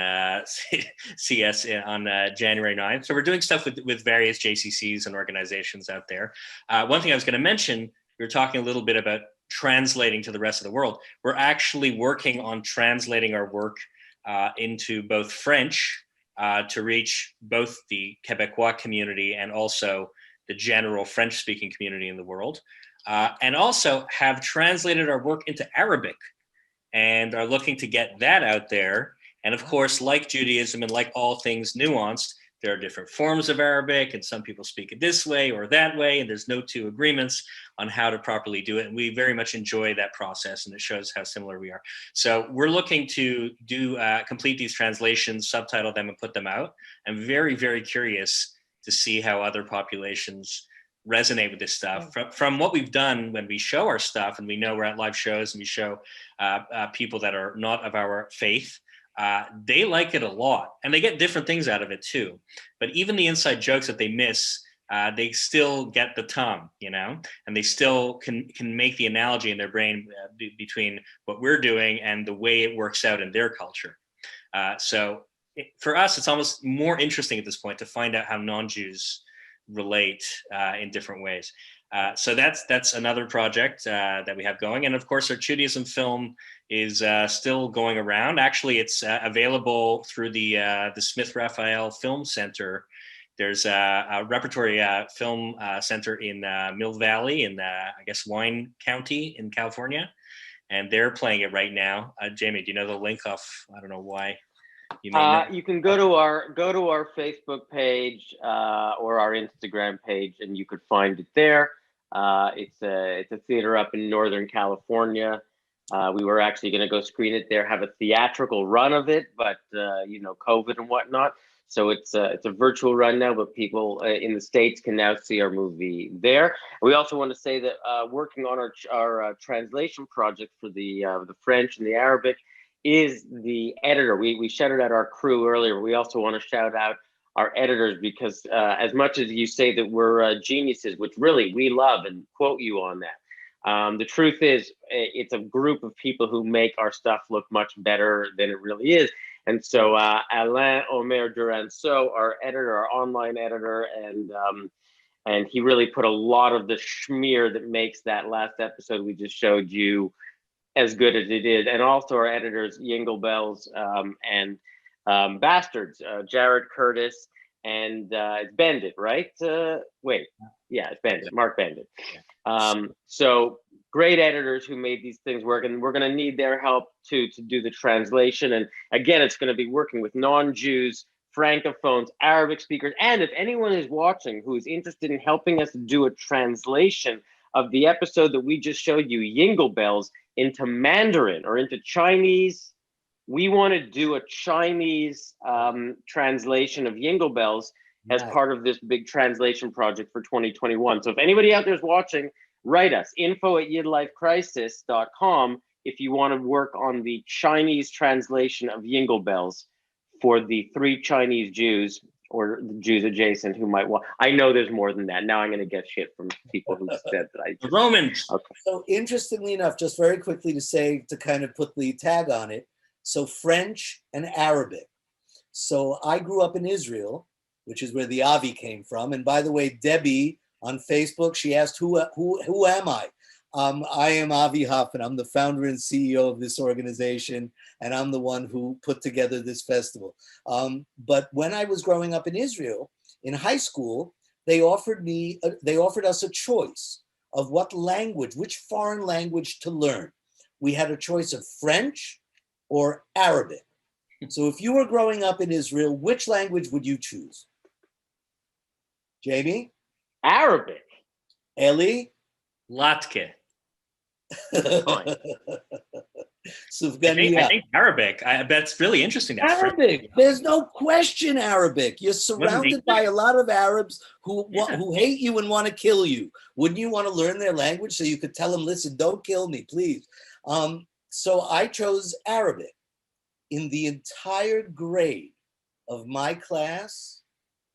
see us on January 9th. So we're doing stuff with various JCCs and organizations out there. One thing I was going to mention we were talking a little bit about translating to the rest of the world. We're actually working on translating our work into both French to reach both the Quebecois community and also the general French-speaking community in the world, and also have translated our work into Arabic and are looking to get that out there. And of course, like Judaism and like all things nuanced, there are different forms of Arabic, and some people speak it this way or that way, and there's no two agreements on how to properly do it. And we very much enjoy that process, and it shows how similar we are. So we're looking to complete these translations, subtitle them, and put them out. I'm very, very curious to see how other populations resonate with this stuff. From what we've done when we show our stuff, and we know we're at live shows and we show people that are not of our faith, they like it a lot, and they get different things out of it too. But even the inside jokes that they miss, they still get the tongue, and they still can make the analogy in their brain between what we're doing and the way it works out in their culture. For us, it's almost more interesting at this point to find out how non-Jews relate in different ways. So that's another project that we have going. And of course, our Judaism film is still going around. Actually, it's available through the Smith Raphael Film Center. There's a repertory film center in Mill Valley in, I guess, Wine County in California. And they're playing it right now. Jamie, do you know the link off? I don't know why. You can go to our Facebook page or our Instagram page, and you could find it there. It's a theater up in Northern California. We were actually going to go screen it there, have a theatrical run of it, but COVID and whatnot. So it's a virtual run now, but people in the States can now see our movie there. We also want to say that working on our translation project for the French and the Arabic is the editor. We shouted out our crew earlier. We also want to shout out our editors, because as much as you say that we're geniuses, which really we love and quote you on that, the truth is it's a group of people who make our stuff look much better than it really is. And so Alain Omer Duranceau, our editor, our online editor, and he really put a lot of the schmear that makes that last episode we just showed you as good as it is. And also our editors, Jingle Bells and Bastards, Jared Curtis, and it's Bandit, right? It's Bandit, Mark Bandit. So great editors who made these things work, and we're going to need their help to do the translation. And again, it's going to be working with non-Jews, francophones, Arabic speakers, and if anyone is watching who is interested in helping us do a translation of the episode that we just showed you, Jingle Bells, into Mandarin or into Chinese. We want to do a Chinese translation of Jingle Bells as part of this big translation project for 2021. So if anybody out there is watching, write us, info@YidLifeCrisis.com if you want to work on the Chinese translation of Jingle Bells for the 3 Chinese Jews or the Jews adjacent who might want. I know there's more than that. Now I'm going to get shit from people who said that I just, Romans. Okay. So interestingly enough, just very quickly to kind of put the tag on it. So French and Arabic. So I grew up in Israel, which is where the Avi came from. And by the way, Debbie on Facebook, she asked, who am I? I am Avi Hoffman. I'm the founder and CEO of this organization, and I'm the one who put together this festival. But when I was growing up in Israel, in high school, they offered us a choice of what language, which foreign language to learn. We had a choice of French or Arabic. So if you were growing up in Israel, which language would you choose? Jamie? Arabic. Eli? Latke. Sufganiya. I think Arabic. That's really interesting. Arabic. There's no question Arabic. You're surrounded by a lot of Arabs who hate you and want to kill you. Wouldn't you want to learn their language so you could tell them, listen, don't kill me, please? So I chose Arabic. In the entire grade of my class,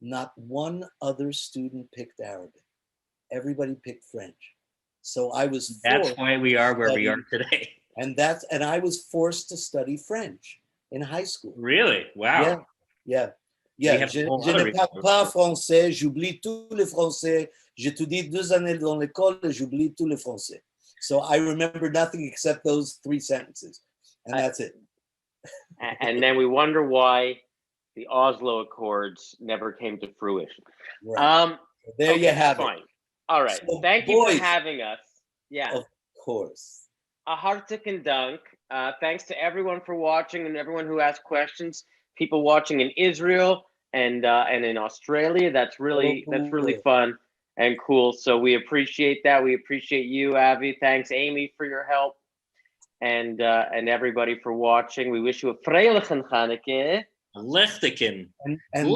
not one other student picked Arabic. Everybody picked French. So I was forced. That's why we are where we are today. And I was forced to study French in high school. Really? Wow. Yeah. Je ne parle pas français, j'oublie tout le français, J'étudie 2 années dans l'école et j'oublie tout le français. So I remember nothing except those 3 sentences. And that's it. And then we wonder why the Oslo Accords never came to fruition. Right. There you have fine. it. All right. So, Thank you for boys, having us. Yeah. Of course. A hartelijk dank. Thanks to everyone for watching and everyone who asked questions. People watching in Israel and in Australia. That's really fun and cool. So we appreciate that. We appreciate you, Avi. Thanks, Amy, for your help. And everybody for watching. We wish you a freylekhn Khanike. Likhtikn. And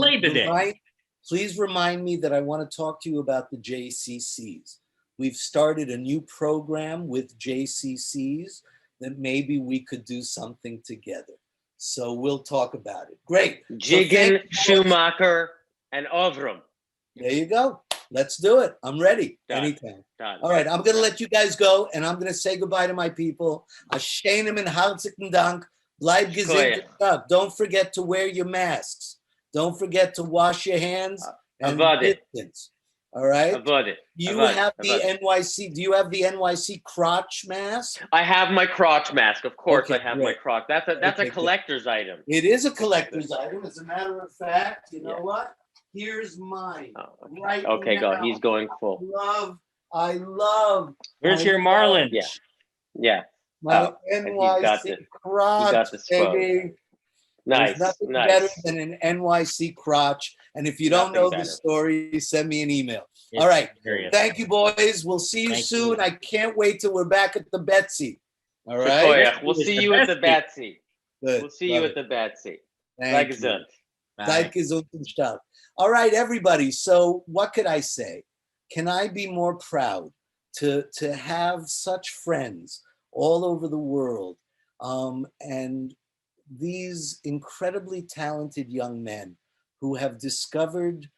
please remind me that I want to talk to you about the JCCs. We've started a new program with JCCs that maybe we could do something together. So we'll talk about it. Great. Jigen, Schumacher, and Ovrum. There you go. Let's do it. I'm ready. Anytime. All right. I'm going to let you guys go, and I'm going to say goodbye to my people. Ashenim and hartlichen Dank. Bleib gesinnt. Don't forget to wear your masks. Don't forget to wash your hands and distance. All right. You have the NYC. Do you have the NYC crotch mask? I have my crotch mask. Of course, I have my crotch. That's a collector's item. It is a collector's item. As a matter of fact, you know what? Here's mine. Right. Okay, now. go. He's going full. I love. Where's your Marlin? Yeah. My NYC crotch, baby. Nice. There's nothing better than an NYC crotch. And if you don't know the story, send me an email. All right. Thank you, boys. We'll see you soon. I can't wait till we're back at the Betsy. All right. We'll see you at the Betsy. Good. We'll see you at the Betsy. Thank you. Sei gesund und stark. All right, everybody. So what could I say? Can I be more proud to have such friends all over the world? And these incredibly talented young men who have discovered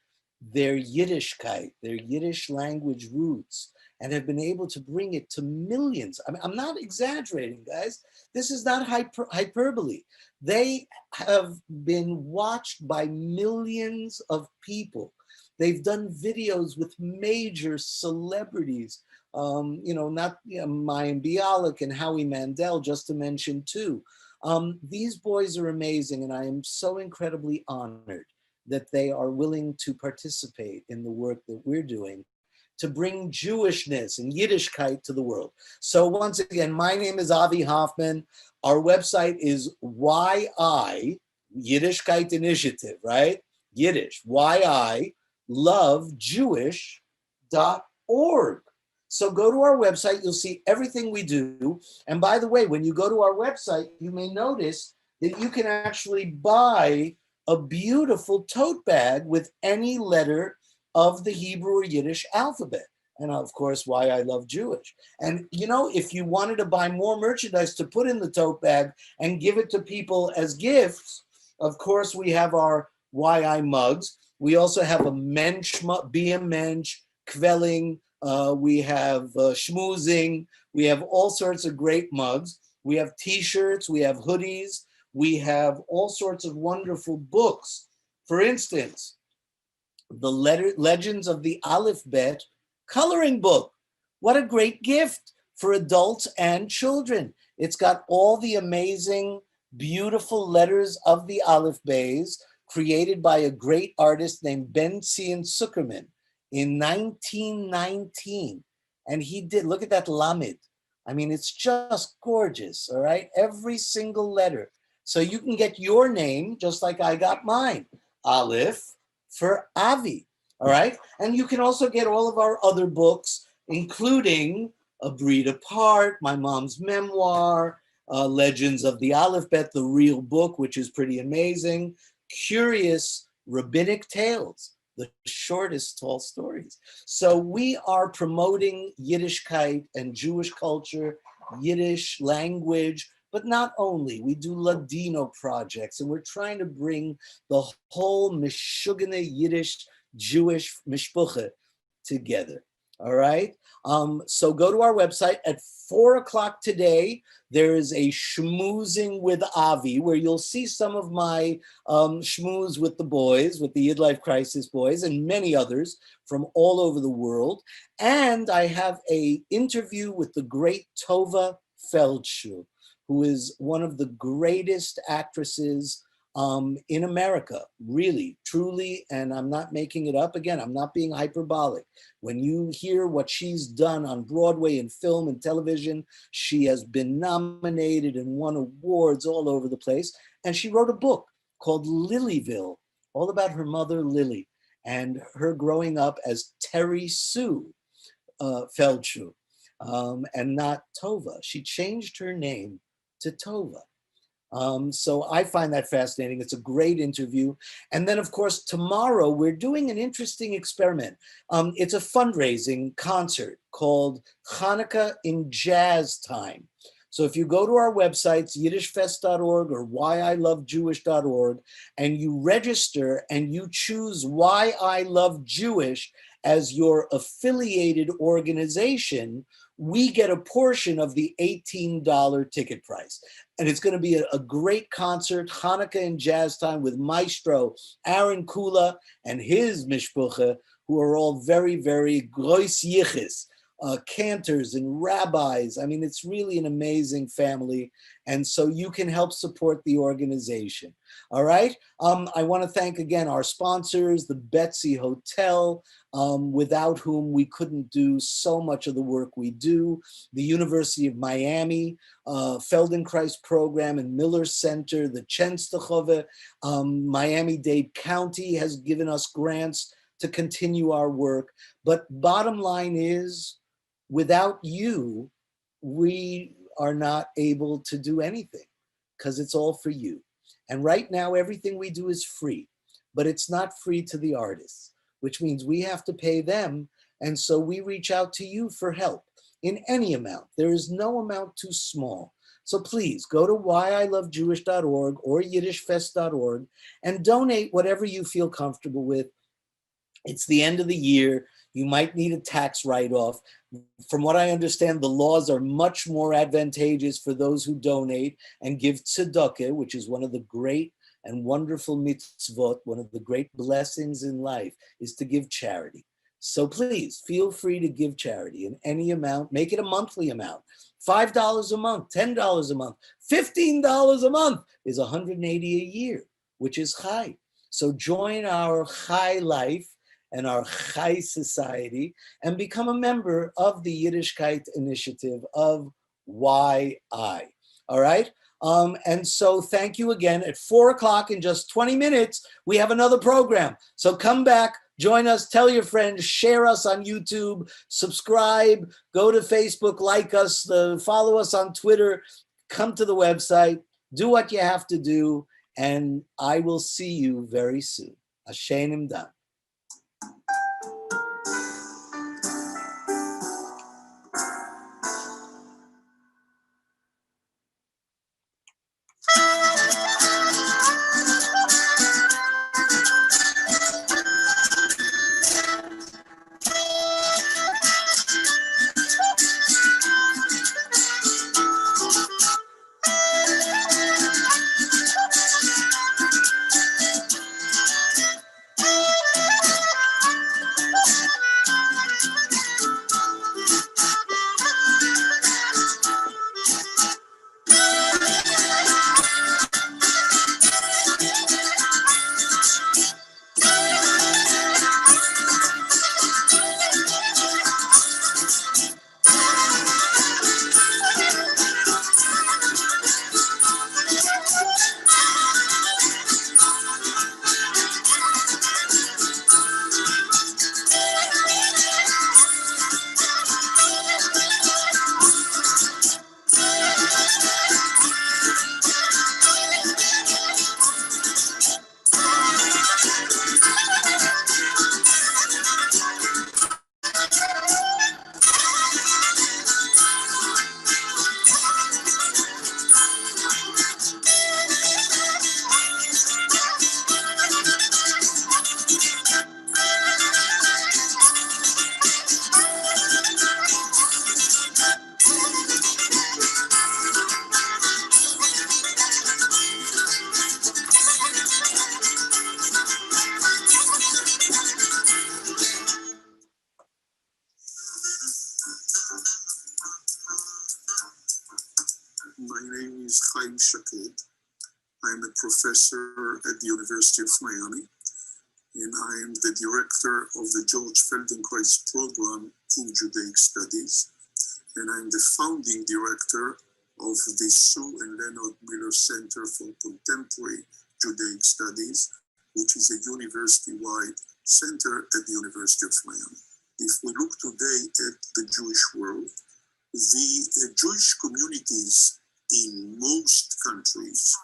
their Yiddishkayt, their Yiddish language roots, and have been able to bring it to millions. I mean, I'm not exaggerating, guys. This is not hyperbole. They have been watched by millions of people. They've done videos with major celebrities, not Mayim Bialik and Howie Mandel, just to mention 2. These boys are amazing, and I am so incredibly honored that they are willing to participate in the work that we're doing to bring Jewishness and Yiddishkayt to the world. So once again, my name is Avi Hoffman. Our website is Yiddishkayt Initiative, right? Yiddish, YILoveJewish.org. So go to our website, you'll see everything we do. And by the way, when you go to our website, you may notice that you can actually buy a beautiful tote bag with any letter of the Hebrew or Yiddish alphabet. And of course, why I love Jewish. And if you wanted to buy more merchandise to put in the tote bag and give it to people as gifts, of course, we have our YI mugs. We also have a mensch, be a mensch, kvelling. We have schmoozing. We have all sorts of great mugs. We have t-shirts. We have hoodies. We have all sorts of wonderful books. For instance, the Legends of the Aleph-Bet coloring book. What a great gift for adults and children. It's got all the amazing, beautiful letters of the Aleph-Beis created by a great artist named Ben Zion Zuckerman in 1919. And he did, look at that Lamed. I mean, it's just gorgeous, all right? Every single letter. So you can get your name just like I got mine, Aleph for Avi, all right? And you can also get all of our other books, including A Breed Apart, my mom's memoir, Legends of the Aleph-Bet, the real book, which is pretty amazing, Curious Rabbinic Tales, the shortest tall stories. So we are promoting Yiddishkayt and Jewish culture, Yiddish language, but not only. We do Ladino projects, and we're trying to bring the whole Meshugane Yiddish Jewish mishpucha together. All right. So go to our website at 4 o'clock today. There is a schmoozing with Avi where you'll see some of my schmooze with the boys, with the YidLife Crisis boys and many others from all over the world. And I have a interview with the great Tova Feldshuh, who is one of the greatest actresses in America, really, truly, and I'm not making it up. Again, I'm not being hyperbolic. When you hear what she's done on Broadway and film and television, she has been nominated and won awards all over the place. And she wrote a book called Lilyville, all about her mother, Lily, and her growing up as Terry Sue Feldshuh, and not Tova. She changed her name to Tova. So I find that fascinating. It's a great interview. And then, of course, tomorrow we're doing an interesting experiment. It's a fundraising concert called Hanukah in Jazz Time. So if you go to our websites, yiddishfest.org or YILoveJewish.org, and you register and you choose YILoveJewish as your affiliated organization, we get a portion of the $18 ticket price. And it's going to be a great concert, Hanukah in Jazz Time, with Maestro Aaron Kula and his mishpucha, who are all very, very grois yichis, cantors and rabbis. I mean, it's really an amazing family. And so you can help support the organization. All right. I want to thank again our sponsors, the Betsy Hotel, without whom we couldn't do so much of the work we do, the University of Miami, Feldenkrais Program and Miller Center, the Chenstochove, Miami-Dade County has given us grants to continue our work. But bottom line is, without you, we are not able to do anything because it's all for you. And right now, everything we do is free, but it's not free to the artists, which means we have to pay them. And so we reach out to you for help in any amount. There is no amount too small. So please go to YILoveJewish.org or yiddishfest.org and donate whatever you feel comfortable with. It's the end of the year. You might need a tax write-off. From what I understand, the laws are much more advantageous for those who donate and give tzedakah, which is one of the great and wonderful mitzvot, one of the great blessings in life, is to give charity. So please feel free to give charity in any amount. Make it a monthly amount. $5 a month, $10 a month, $15 a month is $180 a year, which is chai. So join our chai life and our Chai Society, and become a member of the Yiddishkayt initiative of YI. All right? And so thank you again. At 4 o'clock in just 20 minutes, we have another program. So come back, join us, tell your friends, share us on YouTube, subscribe, go to Facebook, like us, follow us on Twitter, come to the website, do what you have to do, and I will see you very soon. Ashenim Dan. My name is Chaim Shaked. I'm a professor at the University of Miami, and I am the director of the George Feldenkrais program in Judaic Studies, and I'm the founding director of the Sue and Leonard Miller Center for Contemporary Judaic Studies, which is a university-wide center at the University of Miami. If we look today at the Jewish world, the Jewish communities in most countries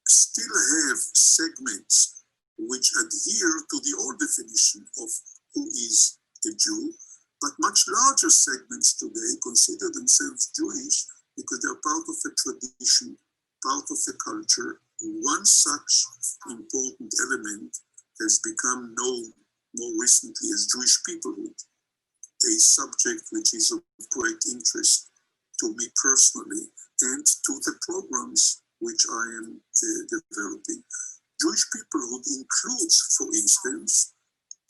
still have segments which adhere to the old definition of who is a Jew, but much larger segments today consider themselves Jewish because they're part of a tradition, part of a culture. One such important element has become known more recently as Jewish peoplehood, a subject which is of great interest to me personally and to the programs which I am developing. Jewish peoplehood includes, for instance,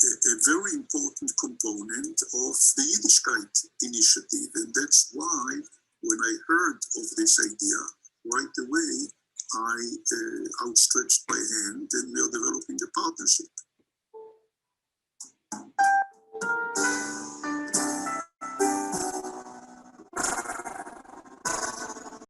a very important component of the Yiddishkayt initiative, and that's why when I heard of this idea, right away I outstretched my hand and we are developing a partnership.